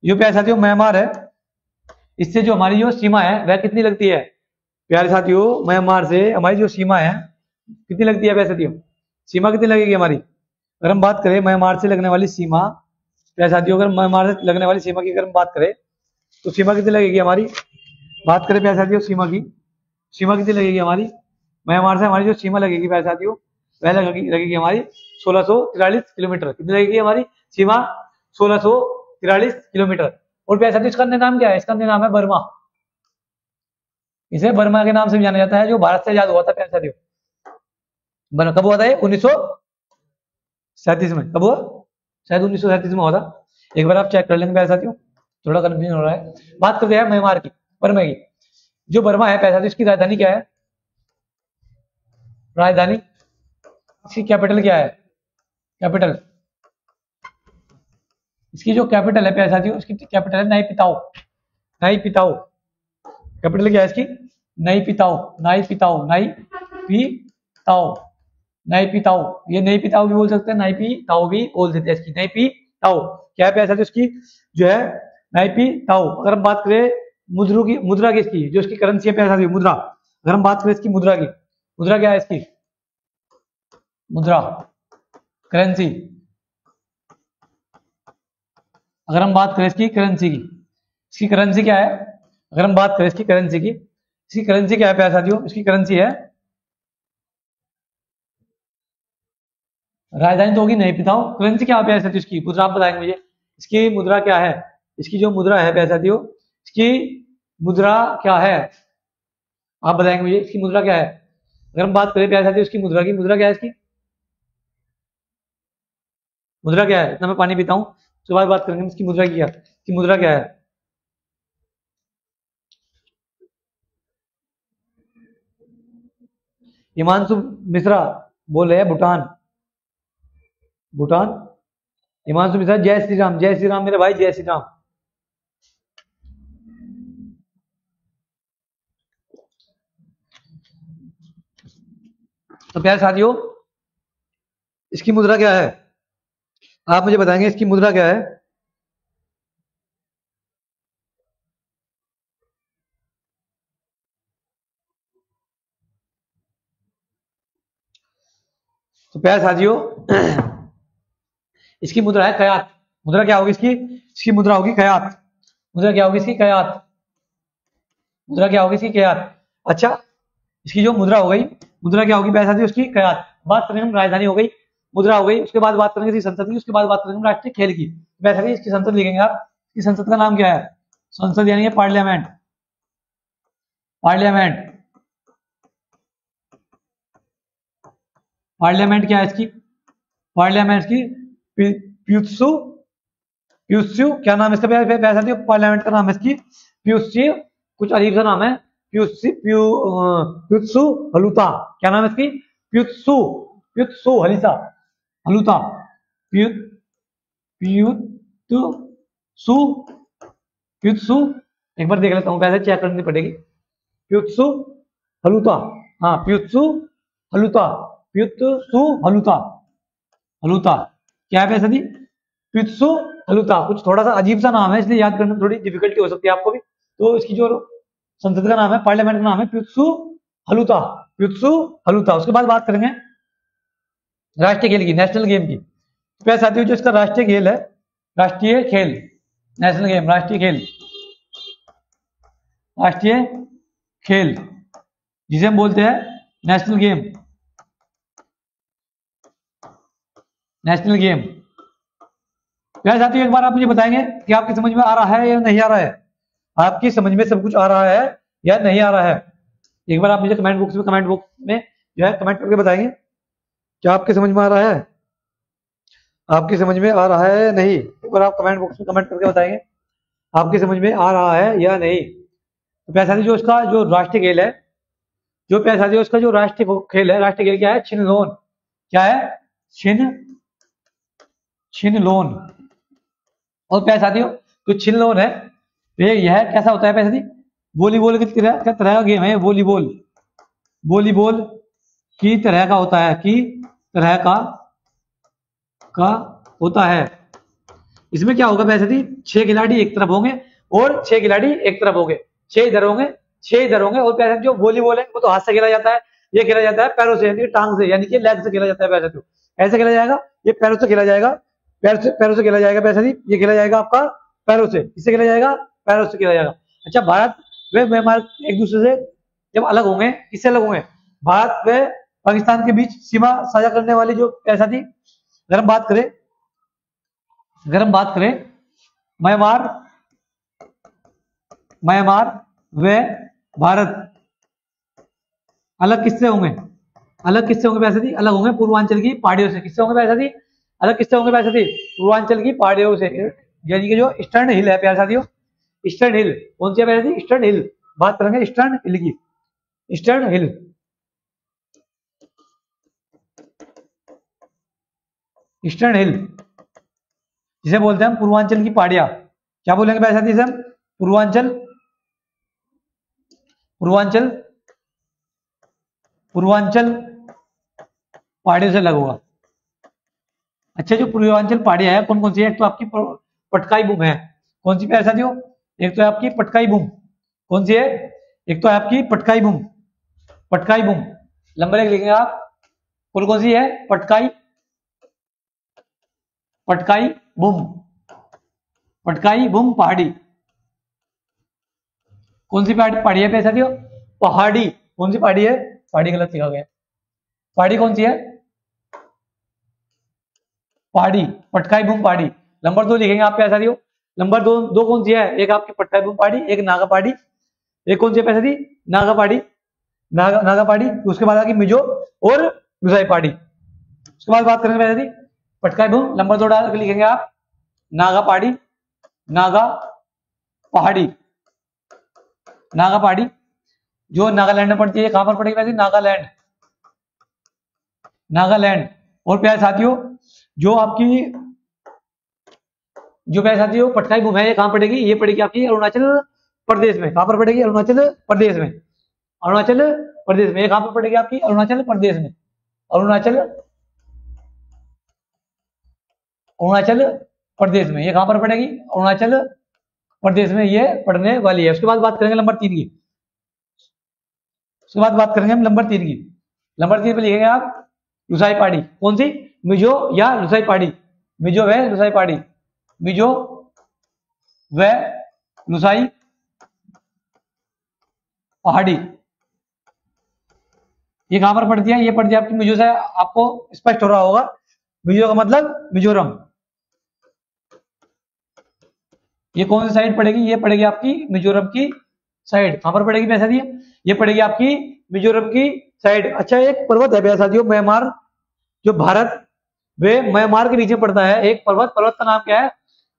जो प्यारे साथियों म्यांमार है, इससे जो हमारी जो सीमा है वह कितनी लगती है, प्यारे साथियों म्यांमार से हमारी जो सीमा है कितनी लगती है प्यारे साथियों, सीमा कितनी लगेगी हमारी, अगर हम बात करें म्यांमार से लगने वाली सीमा, प्यारे साथियों अगर म्यांमार से लगने वाली सीमा की अगर हम बात करें तो सीमा कितनी लगेगी हमारी, बात करें प्यारे साथियों सीमा की, सीमा कितनी लगेगी हमारी, म्यांमार से हमारी जो सीमा लगेगी प्यारे साथियों वह लगेगी हमारी 1643 किलोमीटर। कितनी लगेगी हमारी सीमा, 1643 किलोमीटर। और प्यारे साथियों इसका अन्य नाम क्या है, इसका अन्य नाम है बर्मा। इसे बर्मा के नाम से भी जाना जाता है, जो भारत से आजाद हुआ था प्यारे साथियों। कब हुआ था ये, 1937 में। कब हुआ, शायद 1937 में हुआ था। एक बार आप चेक कर लेंगे प्यारे साथियों, थोड़ा कंफ्यूजन हो रहा है। बात करते हैं म्यांमार की, बर्मा की। जो बर्मा है प्यारे साथियों इसकी राजधानी क्या है, राजधानी, इसकी कैपिटल क्या है, कैपिटल, इसकी जो कैपिटल है प्यारे साथियों इसकी कैपिटल है नाईपिताओ। नाईपिताओ कैपिटल क्या है इसकी, नाईपिताओ, नाईपिताओ, नाईपिताओ, नाईपिताओ। ये नाईपिताओ भी बोल सकते हैं, नाईपिताओ भी बोल सकते हैं इसकी, नाईपिताओ क्या है प्यारे साथियों इसकी जो है नाईपिताओ। अगर हम बात करें मुद्रा की, मुद्रा की इसकी जो इसकी करेंसी है प्यारे साथियों, मुद्रा, अगर हम बात करें इसकी मुद्रा की, मुद्रा क्या है इसकी, मुद्रा, करेंसी, अगर हम बात करें इसकी करेंसी की, इसकी करेंसी क्या है, अगर हम बात करें इसकी करेंसी की, इसकी करेंसी क्या है प्यारे साथियों, इसकी करेंसी है, राजधानी तो होगी नहीं पिताओ, करेंसी क्या है प्यारे साथियों इसकी, मुद्रा आप बताएंगे मुझे, इसकी मुद्रा क्या है, इसकी जो मुद्रा है प्यारे साथियों इसकी मुद्रा क्या है, आप बताएंगे मुझे इसकी मुद्रा क्या है। अगर हम बात करें प्यारे साथियों इसकी मुद्रा की, मुद्रा क्या है इसकी, मुद्रा क्या है, इतना मैं पानी पीता हूं उसके बाद बात करेंगे इसकी मुद्रा की क्या, इसकी मुद्रा क्या है। हिमांशु मिश्रा बोल रहे हैं भूटान, भूटान, हिमांशु मिश्रा, जय श्री राम, जय श्री राम मेरे भाई, जय श्री राम। तो प्यारे साथियों इसकी मुद्रा क्या है, आप मुझे बताएंगे इसकी मुद्रा क्या है। तो प्यारे साथियों इसकी मुद्रा है कयात। मुद्रा क्या होगी इसकी, इसकी मुद्रा होगी कयात। मुद्रा क्या होगी इसकी, कयात। मुद्रा क्या होगी इसकी, कयात। अच्छा इसकी जो मुद्रा हो गई, मुद्रा क्या होगी प्यारे साथियों उसकी, कयात। बात करेंगे हम राजधानी हो गई, मुद्रा हो गई, उसके बाद बात करेंगे इसकी संसद की, उसके बाद बात करेंगे राष्ट्रीय खेल की। प्यारे साथियों इसकी संसद लिखेंगे आप, इसकी संसद का नाम क्या है, संसद यानी है पार्लियामेंट, पार्लियामेंट, पार्लियामेंट क्या है इसकी, पार्लियामेंट की प्यूत्सु, प्यूत्सु क्या नाम है इसका प्यारे साथियों, पार्लियामेंट का नाम है इसकी प्यूत्सु, कुछ अजीब सा नाम है, प्यूत्सु हलूता, क्या नाम है इसकी, प्यूत्सु, प्यूत्सु हलीसा, हलूता, प्यूत्सु, प्यूत्सु, एक बार देख लेता हूं, पैसे चेक करनी पड़ेगी, प्यूत्सु हलूता, हाँ प्यूत्सु हलूता, प्यूत्सु हलूता, हलूता क्या है पैसा दी, प्यूत्सु हलूता। कुछ थोड़ा सा अजीब सा नाम है इसलिए याद करने में थोड़ी डिफिकल्टी हो सकती है आपको भी। तो इसकी जो संसद का नाम है, पार्लियामेंट का नाम है प्यूत्सु हलूता, प्यूत्सु हलूता। उसके बाद बात करेंगे राष्ट्रीय खेल की, नेशनल गेम की। प्यारे साथियों जो इसका राष्ट्रीय खेल है, राष्ट्रीय खेल, नेशनल गेम, राष्ट्रीय खेल, राष्ट्रीय खेल जिसे हम बोलते हैं नेशनल गेम, नेशनल गेम। प्यारे साथियों एक बार आप मुझे बताएंगे कि आपकी समझ में आ रहा है या नहीं आ रहा है, आपकी समझ में सब कुछ आ रहा है या नहीं आ रहा है। एक बार आप मुझे कमेंट बॉक्स में जो है कमेंट करके बताएंगे क्या आपकी समझ में आ रहा है, आपकी समझ में आ रहा है या नहीं। एक बार आप कमेंट बॉक्स में कमेंट करके बताएंगे आपकी समझ में आ रहा है या नहीं। तो प्यारे साथियों जो इसका जो राष्ट्रीय खेल है, जो प्यारे साथियों इसका जो राष्ट्रीय खेल है, राष्ट्रीय खेल क्या है, छिन-लोन, क्या है, छिन-लोन। और प्यारे साथियों जो छिन-लोन है यह कैसा होता है प्यारे साथी, वॉलीबॉल की तरह का गेम है, वॉलीबॉल, वॉलीबॉल की तरह का होता है, की तरह का होता है। इसमें क्या होगा प्यारे साथी, 6 खिलाड़ी एक तरफ होंगे और 6 खिलाड़ी एक तरफ होंगे, 6 इधर होंगे 6 इधर होंगे। और प्यारे साथियों वॉलीबॉल है वो तो हाथ से खेला जाता है, ये खेला जाता है पैरों से यानी कि टांग से यानी कि लेग से खेला जाता है प्यारे साथियों। ऐसे खेला जाएगा, ये पैरों से खेला जाएगा, पैरों से खेला जाएगा प्यारे साथी। ये खेला जाएगा आपका पैरों से, किससे खेला जाएगा? पैरों से खेला जाएगा। अच्छा, भारत व म्यांमार एक दूसरे से जब अलग होंगे, किससे अलग होंगे? भारत व पाकिस्तान के बीच सीमा साझा करने वाली जो प्यारे साथी, अगर हम बात करें म्यांमार व भारत अलग किससे होंगे? प्यारे साथी अलग होंगे पूर्वांचल की पहाड़ियों से। किससे होंगे प्यारे साथी? अलग किससे होंगे प्यारे साथी? पूर्वांचल की पहाड़ियों से, यानी कि जो ईस्टर्न हिल है प्यारे साथियों। ईस्टर्न हिल कौन सी है प्यारे साथी? ईस्टर्न हिल। बात करेंगे ईस्टर्न हिल की। ईस्टर्न हिल, ईस्टर्न हिल जिसे बोलते हैं हम पूर्वांचल की पहाड़ियां। क्या बोलेंगे प्यारे साथी इसे हम? पूर्वांचल पहाड़ियों से अलग होगा। अच्छा, जो पूर्वांचल पहाड़ियां है कौन कौन सी है? एक तो आपकी पटकाई बुम है। कौन सी प्यारे साथियों? एक तो है आपकी पटकाई बुम। कौन सी है? एक तो है आपकी पटकाई बुम। लंबा लिख लिखेंगे आप। कौन सी है? पटकाई बुम पहाड़ी। कौन सी पहाड़ी है प्यारे साथियों? पहाड़ी। कौन सी पहाड़ी है? पहाड़ी गलत लिखा गया। पहाड़ी कौन सी है? पहाड़ी, पटकाई बुम पहाड़ी। नंबर 2 लिखेंगे आप प्यारे साथियों। नंबर दो कौन सी है? एक आपकी पटकाई बुम पहाड़ी, एक नागा पहाड़ी। एक कौन सी है प्यारे साथी? नागा पहाड़ी। उसके बाद आगे मिजो और लुसाई पहाड़ी। उसके बाद बात करेंगे प्यारे साथी पटकाई बुम। नंबर 2 डाल के लिखेंगे आप नागा पहाड़ी, जो नागालैंड में पड़ती है। कहां पर पड़ेगी वैसे? नागालैंड। और प्यारे साथियों जो प्यारे साथियों पटकाई बुम है ये कहां पड़ेगी? ये पड़ेगी आपकी अरुणाचल प्रदेश में। कहां पर पड़ेगी? अरुणाचल प्रदेश में। ये कहां पर पड़ेगी आपकी? अरुणाचल प्रदेश में। अरुणाचल प्रदेश में ये कहां पर पड़ेगी? अरुणाचल प्रदेश में ये पढ़ने वाली है। उसके बाद बात करेंगे नंबर 3 की। नंबर 3 पे लिखेंगे आप लुसाई पहाड़ी। कौन सी? मिजो या लुसाई पहाड़ी। मिजो व लुसाई पहाड़ी ये कहां पर पड़ती है? ये पड़ती है आपकी मिजो से। आपको स्पष्ट हो रहा होगा, मिजो का मतलब मिजोरम। ये कौन सी साइड पड़ेगी? ये पड़ेगी आपकी मिजोरम की साइड। कहां पर पड़ेगी प्यारे साथियों? ये पड़ेगी आपकी मिजोरम की साइड। अच्छा, एक पर्वत है प्यारे साथियों म्यांमार, जो भारत व म्यांमार के बीच में पड़ता है। एक पर्वत का नाम क्या है?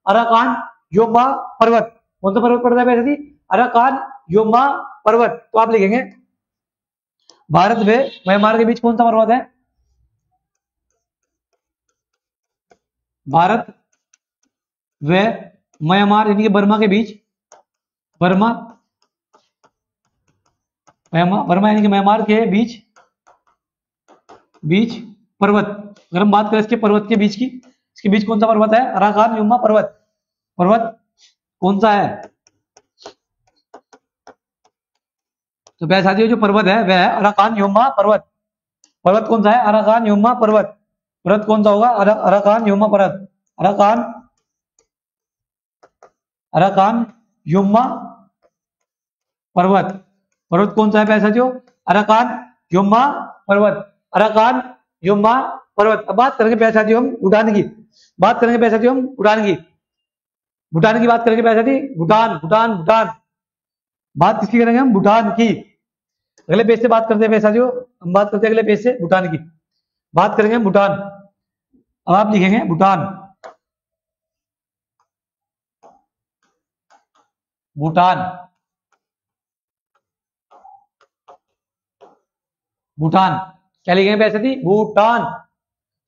अराकान योमा पर्वत। कौन सा पर्वत पड़ता है प्यारे साथी? अराकान योमा पर्वत। तो आप लिखेंगे भारत व म्यांमार के बीच कौन सा पर्वत है? भारत व म्यांमार यानी कि बर्मा के बीच, बर्मा यानी कि म्यांमार के बीच पर्वत। अगर हम बात करें इसके पर्वत के बीच की, इसके बीच कौन सा पर्वत है? अराकान योमा पर्वत कौन सा है? तो प्यारे साथियों जो पर्वत है वह है अराकान योमा पर्वत। कौन सा है? अराकान योमा पर्वत कौन सा होगा? अराकान योमा पर्वत। अराकान योमा पर्वत कौन सा है प्यारे साथियों? अराकान योमा पर्वत। अब बात करेंगे प्यारे साथियों हम भूटान की। भूटान की बात करेंगे प्यारे साथी। भूटान बात किसकी करेंगे हम? भूटान की। अगले पेज से बात करते हैं प्यारे साथियों। हम बात करते हैं अगले पेज से भूटान की। बात करेंगे भूटान। अब आप लिखेंगे भूटान। क्या लिखेंगे प्यारे साथी?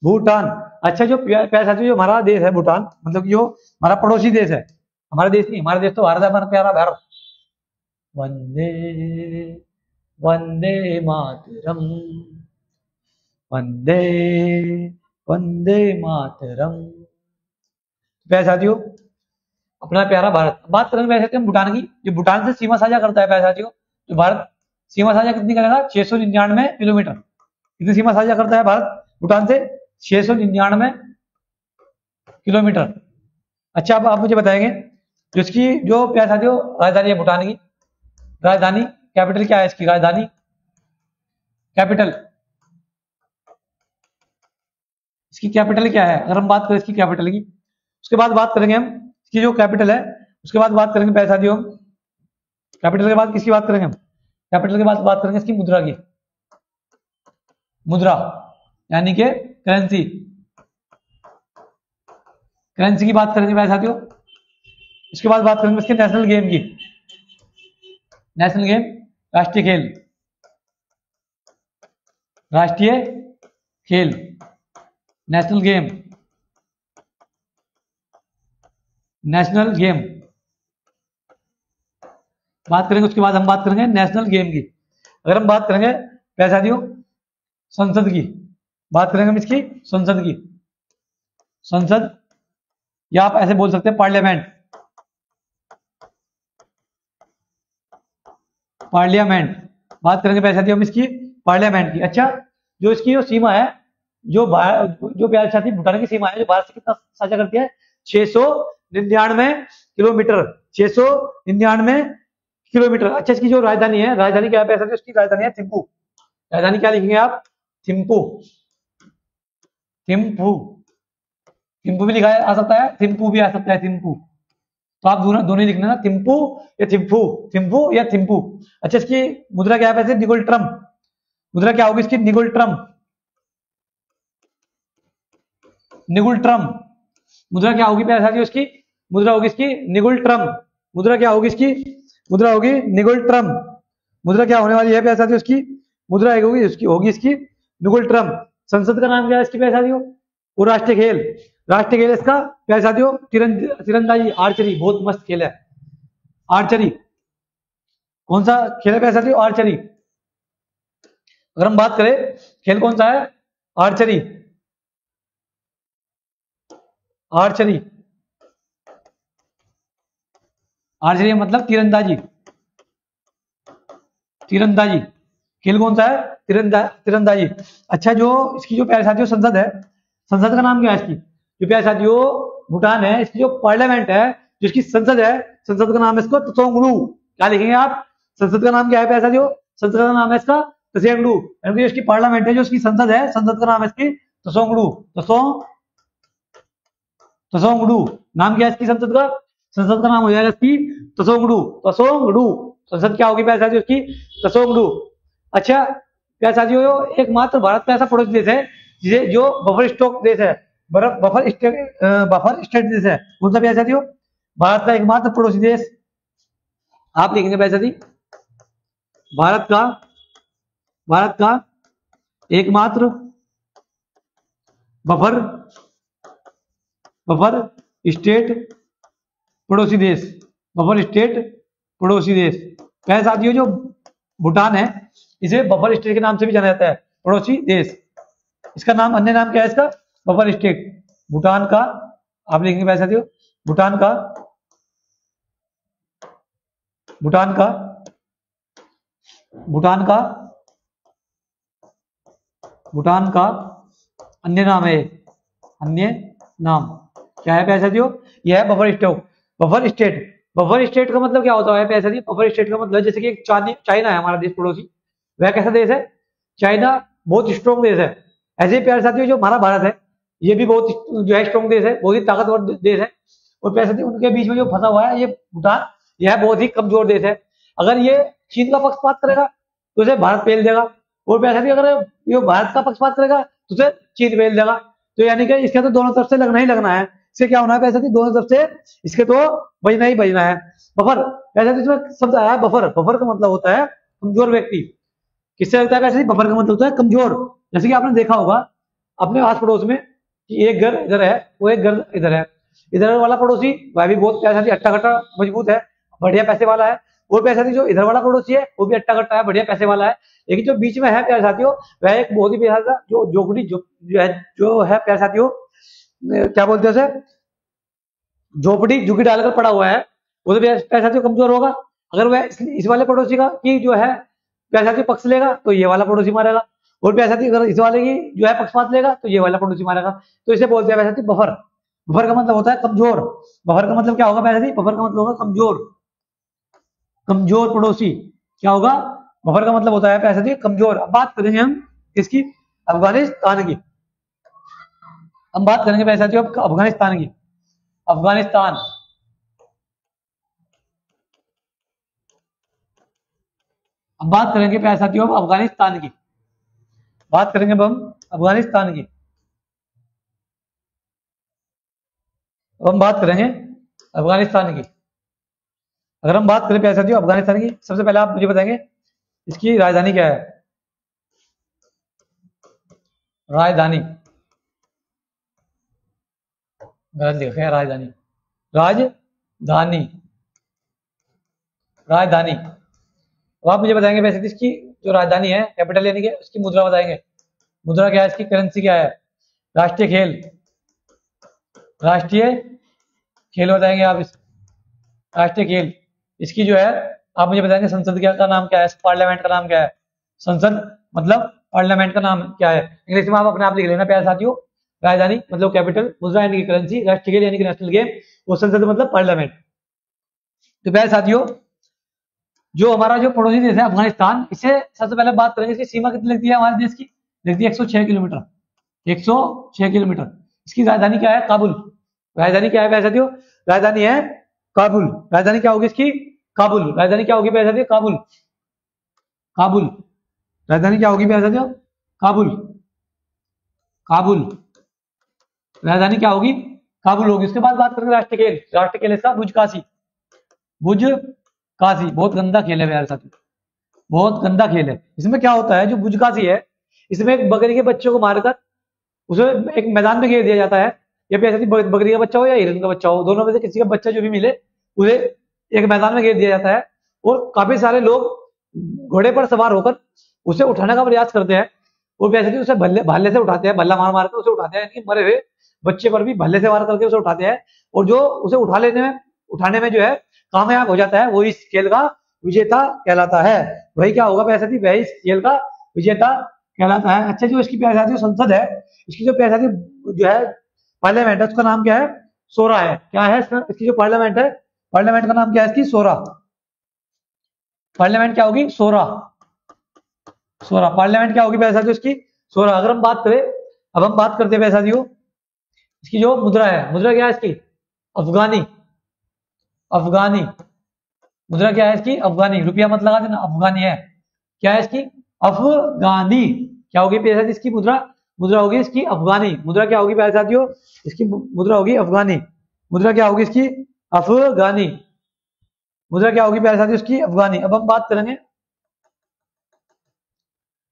भूटान। अच्छा, जो प्यारे साथी जो हमारा देश है भूटान, मतलब जो हमारा पड़ोसी देश है, हमारा देश नहीं, हमारा देश तो भारत है, हमारा प्यारा भारत। वंदे मातरम, वंदे मातरम। प्यारे साथियों अपना प्यारा भारत। बात करेंगे प्यारे साथियों भूटान की, जो भूटान से सीमा साझा करता है प्यारे साथियों। तो भारत सीमा साझा कितनी करेगा? 699 किलोमीटर। कितनी सीमा साझा करता है भारत भूटान से? 699 किलोमीटर। अच्छा, अब आप मुझे बताएंगे जिसकी जो प्यार साथियों राजधानी है भूटान की, राजधानी कैपिटल क्या है इसकी? राजधानी कैपिटल, इसकी कैपिटल क्या है? अगर हम बात करें इसकी कैपिटल की, उसके बाद बात करेंगे हम इसकी जो कैपिटल है, उसके बाद बात करेंगे प्यार साथियों हम कैपिटल के बाद किसकी बात करेंगे? हम कैपिटल के बाद बात करेंगे इसकी मुद्रा की, मुद्रा यानी कि करेंसी, करेंसी की बात करेंगे प्यार साथियों। इसके बाद बात करेंगे इसके नेशनल गेम की, नेशनल गेम राष्ट्रीय खेल, राष्ट्रीय खेल, नेशनल गेम, नेशनल गेम बात करेंगे। उसके बाद हम बात करेंगे नेशनल गेम की। अगर हम बात करेंगे प्यारे साथियों संसद की, बात करेंगे हम इसकी संसद की, संसद या आप ऐसे बोल सकते हैं पार्लियामेंट, पार्लियामेंट बात करेंगे प्यारे साथियों हम इसकी पार्लियामेंट की। अच्छा, जो इसकी जो सीमा है, जो प्यारे साथी भूटान की सीमा है, जो भारत से कितना साझा करती है? 699 किलोमीटर, 699 किलोमीटर। अच्छा, इसकी जो राजधानी है, राजधानी क्या है प्यारे साथियों? उसकी राजधानी है थिम्पू। राजधानी क्या लिखेंगे आप? थिम्पू, थिम्पू, थिम्पू भी लिखा आ सकता है, थिम्पू भी आ सकता है, थिम्पू। तो आप दोनों ही लिखना ना, थिम्पू या थिम्पू, थिम्पू या थिम्पू। अच्छा, इसकी मुद्रा क्या है वैसे? निगोल ट्रम। मुद्रा क्या होगी इसकी? निगोल ट्रम, निगुल ट्रम। मुद्रा क्या होगी प्यारे साथियों इसकी? मुद्रा होगी इसकी निगुल ट्रम। मुद्रा क्या होगी इसकी? मुद्रा होगी निगुल ट्रम। मुद्रा क्या होने वाली है प्यारे साथियों इसकी? मुद्रा होगी इसकी निगुल ट्रम। संसद का नाम क्या है इसकी प्यारे साथियों? वो राष्ट्रीय खेल, राष्ट्रीय खेल इसका प्यारे साथियों तीरंदाजी, आर्चरी। बहुत मस्त खेल है आर्चरी। कौन सा खेल है प्यारे साथियों? आर्चरी। अगर हम बात करें खेल कौन सा है? आर्चरी, आर्चरी, आर्चरी मतलब तीरंदाजी, तीरंदाजी। खेल कौन सा है? तीरंदाजी। अच्छा, जो इसकी जो प्यारे साथियों संसद है, संसद का नाम क्या है इसकी? जो प्यारे साथियों भूटान है, इसकी जो पार्लियामेंट है, जिसकी संसद है, संसद का नाम है इसको तसोंगडू। क्या लिखेंगे आप? संसद का नाम क्या है प्यारे साथियों? संसद का नाम है इसका तसेंगडू। यानी इसकी पार्लियामेंट है, जो इसकी संसद है, संसद का नाम है इसकी तसोंगडू। तसोंगडू नाम क्या है इसकी संसद का? संसद का नाम हो जाएगा इसकी तसोंगडू, तसोंगडू। संसद क्या होगी प्यारे साथियों इसकी? तसोंगडू। अच्छा प्यारे साथियों, एकमात्र भारत का ऐसा पड़ोसी देश है जिसे जो बफर स्टॉक देश है, बफर स्टेट देश है। कौन सा प्यारे साथियों? भारत का एकमात्र पड़ोसी देश आप लिखेंगे प्यारे साथी, भारत का एकमात्र बफर स्टेट पड़ोसी देश, बफर स्टेट पड़ोसी देश। प्यारे साथियों, जो भूटान है इसे बफर स्टेट के नाम से भी जाना जाता है, पड़ोसी देश। इसका नाम, अन्य नाम क्या है इसका? Buffer state. भूटान का आप लिखेंगे प्यारे साथियों, भूटान का अन्य नाम है, अन्य नाम क्या है प्यारे साथियों? यह है buffer stock, buffer state. Buffer state का मतलब क्या होता है प्यारे साथियों? बफर स्टेट का मतलब जैसे कि एक चाइना है हमारा देश पड़ोसी, वह कैसा देश है? चाइना बहुत स्ट्रॉन्ग देश है। ऐसे ही प्यारे साथियों जो हमारा भारत है, ये भी बहुत जो है स्ट्रॉन्ग देश है, बहुत ही ताकतवर देश है। और प्यारे साथियों उनके बीच में जो फंसा हुआ है ये भूटान, यह बहुत ही कमजोर देश है। अगर ये चीन का पक्षपात करेगा तो उसे भारत पेल देगा, और प्यारे साथियों अगर ये भारत का पक्षपात करेगा तो उसे चीन पेल देगा। तो यानी कि इसके तो दोनों तरफ से लगना ही लगना है। इससे क्या होना है प्यारे साथियों? दोनों तरफ से इसके तो बजना ही बजना है। बफर, प्यारे साथियों इसमें शब्द आया बफर। बफर का मतलब होता है कमजोर व्यक्ति। किससे लगता है प्यारे? बफर का मतलब होता है कमजोर। जैसे कि आपने देखा होगा अपने आस पड़ोस में कि एक घर इधर है, वो एक घर इधर है, इधर वाला पड़ोसी वह भी बहुत प्यारे साथी अट्टा कट्टा मजबूत है, बढ़िया पैसे वाला है। और प्यारे साथी जो इधर वाला पड़ोसी है वो भी अट्टा कट्टा है, बढ़िया पैसे वाला है। लेकिन जो बीच में है प्यारे साथियों, वह एक बहुत ही प्यारा जो जोगड़ी जो है प्यारे साथियों, क्या बोलते हैं उसे? झोपड़ी झुकी डालकर पड़ा हुआ है, वो तो प्यारे साथियों कमजोर होगा। अगर वह इस वाले पड़ोसी का की जो है प्यारे साथियों पक्ष लेगा तो ये वाला पड़ोसी मारेगा, और प्यारे साथियों अगर इस वाले की जो है पक्षपात लेगा तो ये वाला पड़ोसी मारेगा। तो इसे बोलते हैं प्यारे साथियों बफर। बफर का मतलब होता है कमजोर। बफर का मतलब क्या होगा प्यारे साथियों? बफर का मतलब होगा कमजोर, कमजोर पड़ोसी। क्या होगा? बफर का मतलब होता है प्यारे साथियों कमजोर। अब बात करेंगे हम किसकी? अफगानिस्तान की। हम बात करेंगे प्यारे साथियों अफगानिस्तान की। अफगानिस्तान, अब बात करेंगे प्यारे साथियों अफगानिस्तान की। बात करेंगे अब हम अफगानिस्तान की। अब हम बात करेंगे अफगानिस्तान की। अगर हम बात करें प्यारे साथियों अफगानिस्तान की, सबसे पहले आप मुझे बताएंगे इसकी राजधानी क्या है? राजधानी गलत लिखा है, राजधानी, राजधानी, राजधानी। अब आप मुझे बताएंगे वैसे इसकी जो राजधानी है, कैपिटल यानी कि उसकी मुद्रा बताएंगे। मुद्रा क्या है इसकी? करेंसी क्या है? राष्ट्रीय खेल, राष्ट्रीय खेल बताएंगे आप इस राष्ट्रीय खेल। इसकी जो है आप मुझे बताएंगे संसद का नाम क्या है? पार्लियामेंट का नाम क्या है? संसद मतलब पार्लियामेंट का नाम क्या है? इंग्लिश में आप अपने आप लिख लेना प्यारे साथियों। राजधानी मतलब कैपिटल, मुद्रा यानी कि करेंसी, राष्ट्रीय खेल यानी कि नेशनल गेम, और संसद मतलब पार्लियामेंट। तो प्यारे साथियों जो हमारा जो पड़ोसी देश है अफगानिस्तान, इससे सबसे पहले बात करेंगे इसकी सीमा कितनी लगती है हमारे देश की? लगती है 106 किलोमीटर। 106 किलोमीटर। इसकी राजधानी क्या है? काबुल। राजधानी क्या है प्यारे साथियों? राजधानी है काबुल। राजधानी क्या होगी इसकी? काबुल। राजधानी क्या होगी प्यारे साथियों? काबुल। काबुल। राजधानी क्या होगी प्यारे साथियों? काबुल। काबुल। राजधानी क्या होगी? काबुल होगी। उसके बाद बात करेंगे राष्ट्रीय खेल। राष्ट्रीय खेल इसका भुज काशी। भुज काशी बहुत गंदा खेल है प्यारे साथियों, बहुत गंदा खेल है। इसमें क्या होता है जो भुज काशी है, इसमें एक बकरी के बच्चे को मारकर उसे एक मैदान में घेर दिया जाता है। या फिर ऐसी बकरी का बच्चा हो या हिरन का बच्चा हो, दोनों में से किसी का बच्चा जो भी मिले उसे एक मैदान में घेर दिया जाता है, और काफी सारे लोग घोड़े पर सवार होकर उसे उठाने का प्रयास करते हैं, और वैसे उसे भाले से उठाते हैं, भल्ला मार मार कर उसे उठाते हैं, यानी मरे हुए बच्चे पर भी भल्ले से वार करके उसे उठाते हैं, और जो उसे उठाने में जो है कामयाब हो जाता है वो इस खेल का विजेता कहलाता है। वही क्या होगा प्यारे साथी? वही इस खेल का विजेता कहलाता है। अच्छा जो इसकी प्यारे साथी संसद है, इसकी जो प्यारे साथी जो है पार्लियामेंट है, उसका नाम क्या है? सोरा है। क्या है इसकी जो पार्लियामेंट है? पार्लियामेंट का नाम क्या है इसकी? सोरा। पार्लियामेंट क्या होगी? सोरा। सोरा। पार्लियामेंट क्या होगी प्यारे साथियों इसकी? सोरा। अगर हम बात करें, अब हम बात करते हैं प्यारे साथियों इसकी जो मुद्रा है, मुद्रा क्या है इसकी? अफगानी। अफगानी मुद्रा क्या है इसकी? अफगानी। रुपया मत लगा देना, अफगानी है। क्या है इसकी? अफगानी। क्या होगी प्यारे साथी इसकी मुद्रा? मुद्रा होगी इसकी अफगानी। मुद्रा क्या होगी प्यारे साथियों? इसकी मुद्रा होगी अफगानी। मुद्रा क्या होगी इसकी? अफगानी। मुद्रा क्या होगी प्यारे साथियों इसकी? अफगानी। अब हम बात करेंगे,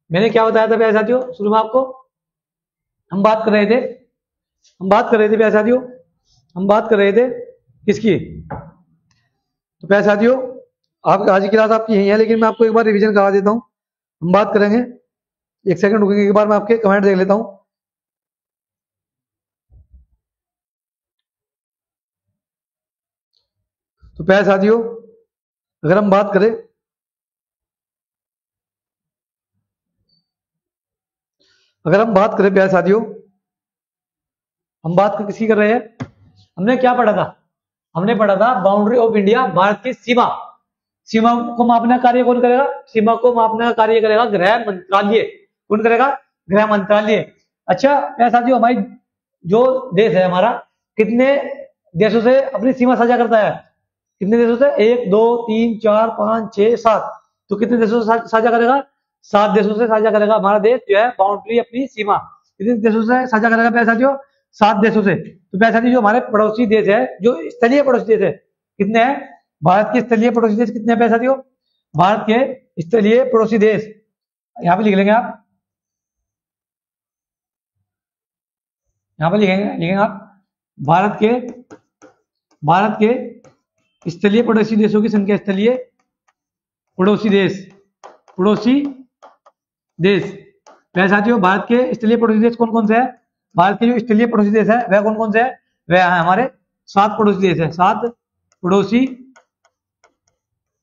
मैंने क्या बताया था प्यारे साथियों शुरू में आपको? हम बात कर रहे थे प्यारे साथियों, हम बात कर रहे थे किसकी? तो प्यारे साथियों आप आज की क्लास आपकी यही है, लेकिन मैं आपको एक बार रिवीजन करा देता हूं। हम बात करेंगे, एक सेकंड रुकेंगे, एक बार मैं आपके कमेंट देख लेता हूं। तो प्यारे साथियों अगर हम बात करें, प्यारे साथियों हम बात किसकी कर रहे हैं? हमने क्या पढ़ा था? हमने पढ़ा था बाउंड्री ऑफ इंडिया, भारत की सीमा। सीमा को मापने का कार्य कौन करेगा? सीमा को मापने का कार्य करेगा गृह मंत्रालय। कौन करेगा? गृह मंत्रालय। अच्छा प्यारे साथियों हमारी जो देश है हमारा, कितने देशों से अपनी सीमा साझा करता है? कितने देशों से? 1 2 3 4 5 6 7। तो कितने देशों से साझा करेगा? 7 देशों से साझा करेगा हमारा देश जो है बाउंड्री, अपनी सीमा कितने देशों से साझा करेगा प्यारे साथियों? 7 देशों से। तो प्यारे साथियों जो हमारे पड़ोसी देश है, जो स्थलीय पड़ोसी देश है, कितने हैं? भारत के स्थलीय पड़ोसी देश कितने हैं प्यारे साथियों? भारत के स्थलीय पड़ोसी देश यहाँ पे लिख लेंगे आप, यहाँ पे लिखेंगे आप भारत के स्थलीय पड़ोसी देशों की संख्या। स्थलीय पड़ोसी देश प्यारे साथियों भारत के स्थलीय पड़ोसी देश कौन कौन से है? भारत के जो स्थलीय पड़ोसी देश है वह कौन कौन से है? वह है हमारे 7 पड़ोसी देश है। 7 पड़ोसी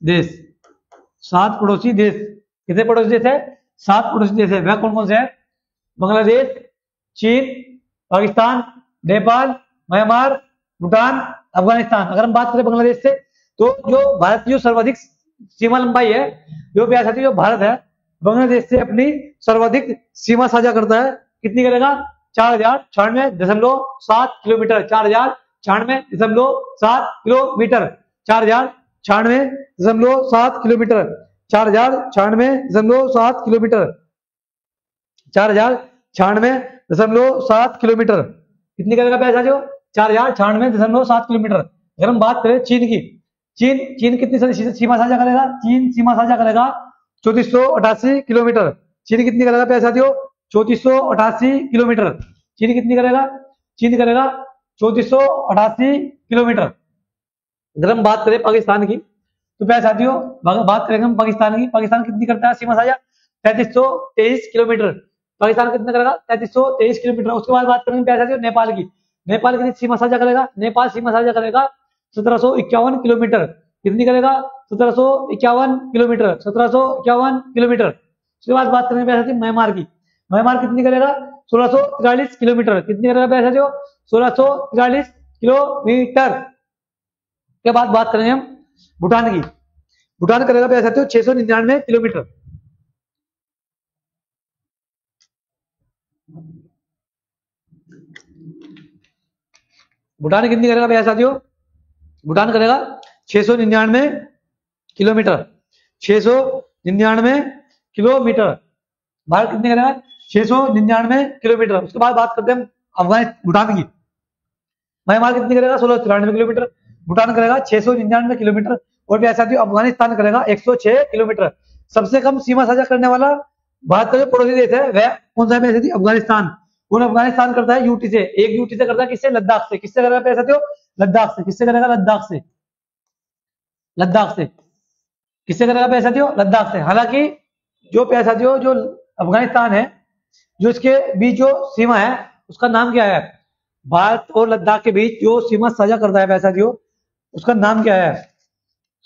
देश, 7 पड़ोसी देश। कितने पड़ोसी देश है? 7 पड़ोसी देश है। वह कौन कौन से है? बांग्लादेश, चीन, पाकिस्तान, नेपाल, म्यांमार, भूटान, अफगानिस्तान। अगर हम बात करें बांग्लादेश से, तो जो भारत की जो सर्वाधिक सीमा लंबाई है, जो प्यार साथी जो भारत है, बांग्लादेश से अपनी सर्वाधिक सीमा साझा करता है। कितनी करेगा? 4096.7 kilometre. 4096.7 kilometre. 4096.7 kilometre. 4096.7 kilometre. 4096.7 kilometre. कितनी करेगा प्यार साथियों? 4096.7 किलोमीटर। अगर हम बात करें चीन की, चीन कितनी सीमा साझा करेगा? चीन सीमा साझा करेगा 3488 किलोमीटर। चीन कितनी करेगा प्यार साथियों? 3488 किलोमीटर। चीन कितनी करेगा? चीन करेगा 3488 किलोमीटर। अगर हम बात करें पाकिस्तान की, तो प्यार साथियों बात करेंगे हम पाकिस्तान की। पाकिस्तान कितनी करता है सीमा साझा? 3323 किलोमीटर। पाकिस्तान कितना करेगा? 3323 किलोमीटर। उसके बाद बात करेंगे प्यार साथियों नेपाल की। नेपाल कितनी सीमा साझा करेगा? नेपाल सीमा साझा करेगा 1751 किलोमीटर। कितनी करेगा? 1751 किलोमीटर। 1751 किलोमीटर। उसके बाद बात करेंगे प्यार साथियों म्यांमार की। म्यांमार कितनी करेगा? 1643 किलोमीटर। कितनी करेगा प्यार साथियों? 1643 किलोमीटर। के बाद बात करेंगे हम भूटान की। भूटान करेगा प्यार साथियों 699 किलोमीटर। भूटान कितनी करेगा प्यार साथियों? भूटान करेगा 699 किलोमीटर। 699 किलोमीटर। भारत कितनी करेगा? 699 किलोमीटर। उसके बाद बात करते हैं भूटान की। म्यांमार कितनी करेगा? 1693 किलोमीटर। भूटान करेगा 699 किलोमीटर। और प्यार साथियों अफगानिस्तान करेगा 106 किलोमीटर। सबसे कम सीमा साझा करने वाला भारत का जो पड़ोसी देश है वह कौन सा है? अफगानिस्तान। और अफगानिस्तान करता है यूटी से। एक यूटी से करता है किससे? लद्दाख से। किससे करेगा प्यार साथियों? लद्दाख से। किससे करेगा? लद्दाख से। लद्दाख से। किससे करेगा प्यार साथियों? लद्दाख से। हालांकि जो प्यार साथियों जो अफगानिस्तान है, जो इसके बीच जो सीमा है उसका नाम क्या है? भारत और लद्दाख के बीच जो सीमा साझा करता है प्यार साथियों, उसका नाम क्या है?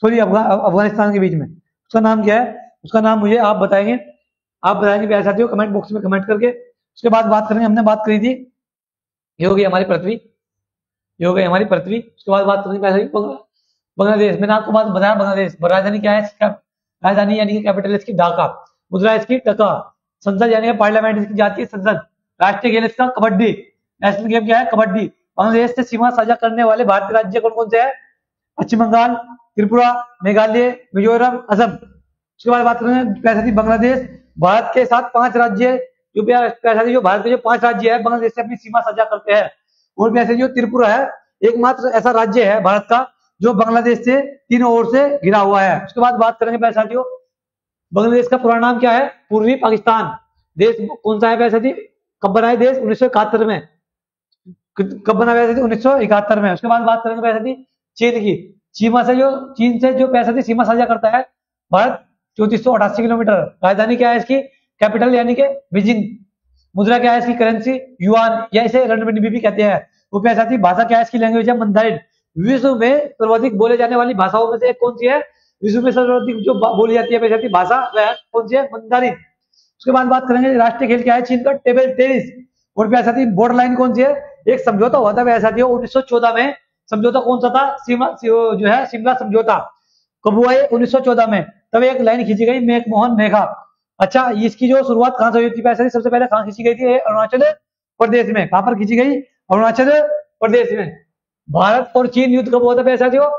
सॉरी, अफगानिस्तान के बीच में उसका नाम क्या है? उसका नाम मुझे आप बताएंगे। आप बताएंगे प्यार साथियों कमेंट बॉक्स में कमेंट करके। उसके बाद बात करेंगे, हमने बात करी थी, ये हो गई हमारी पृथ्वी, ये हो गई हमारी पृथ्वी। उसके बाद बात करेंगे प्यार साथियों बांग्लादेश। मैंने आपको बात बताया बांग्लादेश। राजधानी क्या है? राजधानी यानी कि कैपिटल इसकी ढाका। मुद्रा इसकी टका। संसद यानी कि पार्लियामेंट इसकी जातीय संसद। राष्ट्रीय खेल इसका कबड्डी। नेशनल गेम क्या है? कबड्डी। बांग्लादेश से सीमा साझा करने वाले भारतीय राज्य कौन कौन से है? पश्चिम बंगाल, त्रिपुरा, मेघालय, मिजोरम, असम। उसके बाद बात करेंगे प्यार साथियों बांग्लादेश भारत के साथ 5 राज्य जो प्यार साथियों जो भारत के जो 5 राज्य है बांग्लादेश से अपनी सीमा साझा करते हैं। और प्यार साथियों जो त्रिपुरा है एकमात्र ऐसा राज्य है भारत का जो बांग्लादेश से तीनों ओर से घिरा हुआ है। उसके बाद बात करेंगे प्यार साथियों बांग्लादेश का पूरा नाम क्या है? पूर्वी पाकिस्तान। देश कौन सा है प्यार साथियों? कब बना है देश? 1971 में। कब बना प्यार साथियों? 1971 में। उसके बाद बात करेंगे प्यार साथियों चीन की। चीन से जो प्यार साथियों सीमा साझा करता है भारत 3488 किलोमीटर। राजधानी क्या है इसकी? कैपिटल यानी कि बीजिंग। मुद्रा क्या है इसकी? करेंसी युआन, या इसे renminbi भी कहते हैं। वो प्यार साथियों भाषा क्या है इसकी? लैंग्वेज है मंदारिन। विश्व में सर्वाधिक बोले जाने वाली भाषाओं में से एक कौन सी है? विश्व में सर्वाधिक जो बोली जाती है प्यार साथियों भाषा वह कौन सी है? मंदारिन। उसके बाद बात करेंगे राष्ट्रीय खेल क्या है चीन का? Table tennis. और प्यार साथियों बॉर्डर लाइन कौन सी है? एक समझौता हुआ था प्यार साथियों 1914 में। समझौता कौन सा था? सीमा जो है शिमला समझौता। कब हुआ ये? 1914 में। तब एक लाइन खींची गई मैकमोहन रेखा। अच्छा, इसकी जो शुरुआत कहां से हुई थी प्यार साथियों? सबसे पहले कहां खींची गई थी? अरुणाचल प्रदेश में। कहां पर खींची गई? अरुणाचल प्रदेश में। भारत और चीन युद्ध कब हुआ था प्यार साथियों?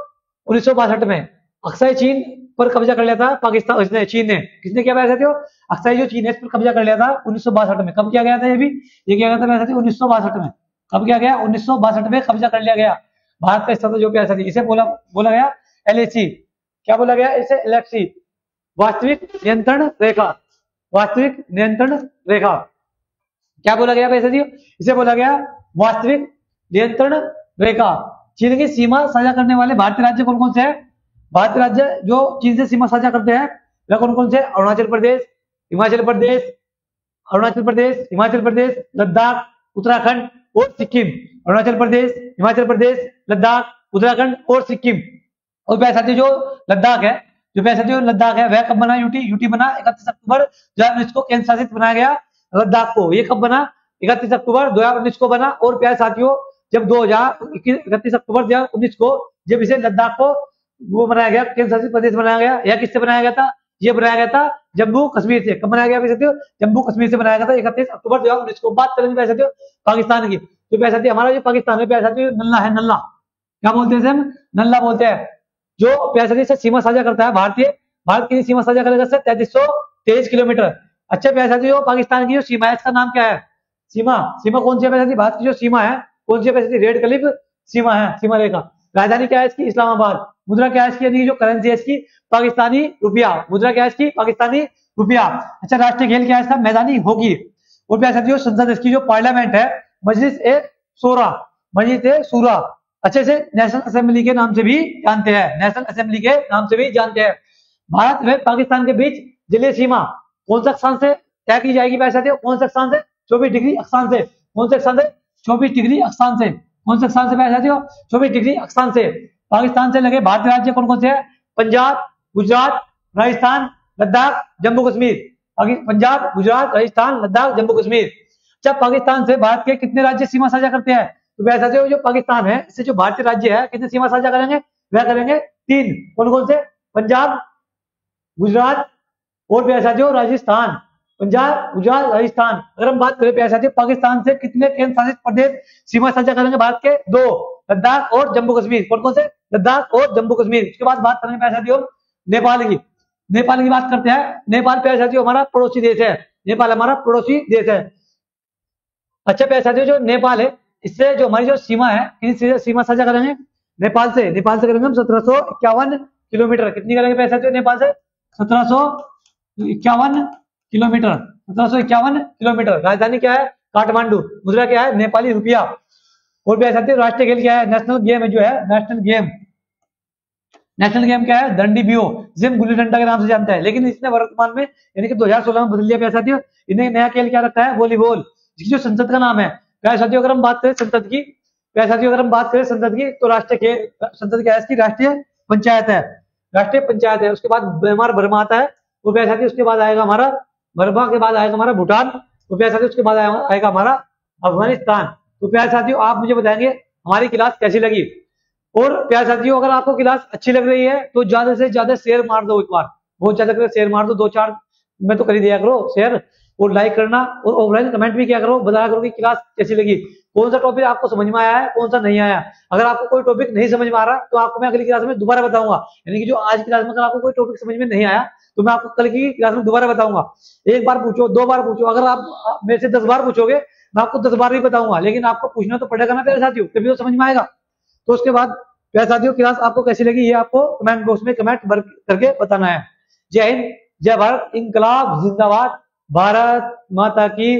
1962 में। अक्साई चीन पर कब्जा कर लिया था पाकिस्तान, इसने चीन ने। किसने किया प्यार साथियों? अक्साई जो चीन है इस पर कब्जा कर लिया था 1962 में। कब किया गया था ये भी? ये किया गया था प्यार साथियों 1962 में। कब किया गया? 1962 में कब्जा कर लिया गया भारत का हिस्सा था जो प्यार साथियों। इसे बोला गया एलएसी। क्या बोला गया इसे? एलएसी, वास्तविक नियंत्रण रेखा। वास्तविक नियंत्रण रेखा। क्या बोला गया प्यार साथियों? इसे बोला गया वास्तविक नियंत्रण रेखा। चीन की सीमा साझा करने वाले भारतीय राज्य कौन कौन से हैं? भारतीय राज्य जो चीन से सीमा साझा करते हैं वह कौन कौन से? अरुणाचल प्रदेश, हिमाचल प्रदेश, अरुणाचल प्रदेश, हिमाचल प्रदेश, लद्दाख, उत्तराखंड और सिक्किम। अरुणाचल प्रदेश, हिमाचल प्रदेश, लद्दाख, उत्तराखंड और सिक्किम। और प्यार साथियों जो लद्दाख है जो प्यारे साथियों लद्दाख है वह कब बना? यूटी यूटी बना 31 अक्टूबर 2019 को केंद्र शासित बनाया गया लद्दाख को। ये कब बना? 31 अक्टूबर 2019 को बना। और प्यारे साथियों जब 31 अक्टूबर 2019 को जब इसे लद्दाख को वो बनाया गया, केंद्र शासित प्रदेश बनाया गया, यह किससे बनाया गया था? ये बनाया गया था जम्मू कश्मीर से। कब बनाया गया प्यारे साथियों? जम्मू कश्मीर से बनाया गया था 31 अक्टूबर 2019 को। बात करेंगे प्यारे साथियों पाकिस्तान की, तो प्यारे साथियों हमारा जो पाकिस्तान है प्यारे साथियों नल्ला है, नल्ला क्या बोलते हैं? हम नल्ला बोलते हैं। जो प्यारे साथियों से सीमा साझा करता है भारत की सीमा साझा करेगा 3323 किलोमीटर। अच्छा प्यारे साथियों पाकिस्तान की जो सीमा है इसका नाम क्या है? सीमा कौन सी है प्यारे साथियों? भारत की जो सीमा है कौन सी है प्यारे साथियों? रेड क्लिफ सीमा है, सीमा रेखा। राजधानी क्या है इसकी? इस्लामाबाद। मुद्रा क्या है इसकी? यानी जो करेंसी है इसकी पाकिस्तानी रुपया। मुद्रा क्या है इसकी? पाकिस्तानी रुपया। अच्छा राष्ट्रीय खेल क्या है इसका? मैदानी हॉकी। और प्यारे साथियों संसद इसकी जो पार्लियामेंट है मजलिस ए शूरा, मजलिस ए शूरा। अच्छे से नेशनल असेंबली के नाम से भी जानते हैं, नेशनल असेंबली के नाम से भी जानते हैं। भारत व पाकिस्तान के बीच जलीय सीमा कौन सा अक्षांश से तय की जाएगी प्यारे साथियों? कौन सा अक्षांश है? 24 डिग्री अक्षांश से। कौन सा अक्षांश है? 24 डिग्री अक्षांश से। कौन सा अक्षांश से प्यारे साथियों? 24 डिग्री अक्षांश से। पाकिस्तान से लगे भारतीय राज्य कौन कौन से हैं? पंजाब, गुजरात, राजस्थान, लद्दाख, जम्मू कश्मीर। पंजाब, गुजरात, राजस्थान, लद्दाख, जम्मू कश्मीर। जब पाकिस्तान से भारत के कितने राज्य सीमा साझा करते हैं? तो प्यारे साथियों जो पाकिस्तान है इससे जो भारतीय राज्य है कितने सीमा साझा करेंगे? वह करेंगे 3। कौन कौन से? पंजाब, गुजरात और प्यारे साथियों राजस्थान। पंजाब, गुजरात, राजस्थान। अगर हम बात करें प्यारे साथियों पाकिस्तान से कितने केंद्र शासित प्रदेश सीमा साझा करेंगे भारत के? 2, लद्दाख और जम्मू कश्मीर। कौन कौन से? लद्दाख और जम्मू कश्मीर। उसके बाद बात करेंगे प्यारे साथियों नेपाल की। नेपाल की बात करते हैं। नेपाल प्यारे साथियों हमारा पड़ोसी देश है, नेपाल हमारा पड़ोसी देश है। अच्छा प्यारे साथियों जो नेपाल है इससे जो हमारी जो सीमा है किसी सीमा साझा करेंगे? नेपाल से करेंगे हम 1751 किलोमीटर। कितनी करेंगे प्यारे साथियों? नेपाल से 1751 किलोमीटर। 1751 किलोमीटर। राजधानी क्या है? काठमांडू। मुद्रा क्या है? नेपाली रुपया। और प्यारे साथियों राष्ट्रीय खेल क्या है? नेशनल गेम है जो है नेशनल गेम क्या है? दंडी बियो, जिसे हम गुल्ली डंडा के नाम से जानते हैं। लेकिन इसने वर्तमान में यानी कि 2016 में बदल दिया प्यारे साथियों। इन्हें नया खेल क्या रखा है? वॉलीबॉल, जिसकी जो संसद का नाम है प्यारे साथियों अगर हम बात करें संसद की, प्यारे साथियों अगर हम बात करें संसद की तो राष्ट्रीय खेल संसद क्या है? इसकी राष्ट्रीय पंचायत है, राष्ट्रीय पंचायत है। उसके बाद हमारा बर्मा आता है। वो प्यारे साथियों उसके बाद आएगा हमारा बर्मा के बाद आएगा हमारा भूटान। तो प्यारे साथियों उसके बाद आएगा हमारा अफगानिस्तान। तो प्यारे साथियों आप मुझे बताएंगे हमारी क्लास कैसी लगी। और प्यारे साथियों अगर आपको क्लास अच्छी लग रही है तो ज्यादा से ज्यादा शेयर मार दो, एक बार बहुत ज्यादा शेयर मार दो, 2-4 में तो कर ही दिया करो शेयर, और लाइक करना और ऑफलाइन कमेंट भी किया करो, बताया करो कि क्लास कैसी लगी, कौन सा टॉपिक आपको समझ में आया है, कौन सा नहीं आया। अगर आपको कोई टॉपिक नहीं समझ में आ रहा तो आपको मैं अगली क्लास में दोबारा बताऊंगा। यानी कि जो आज की क्लास में अगर आपको कोई टॉपिक समझ में नहीं आया तो मैं आपको कल की क्लास में दोबारा बताऊंगा। 1 बार पूछो, 2 बार पूछो, अगर आप मेरे से 10 बार पूछोगे मैं आपको 10 बार भी बताऊंगा, लेकिन आपको पूछना तो पड़ेगा ना प्यारे साथियों, तभी तो समझ में आएगा। तो उसके बाद प्यारे साथियों क्लास आपको कैसी लगी ये आपको कमेंट बॉक्स में कमेंट करके बताना है। जय हिंद, जय भारत, इंकलाब जिंदाबाद, भारत माता की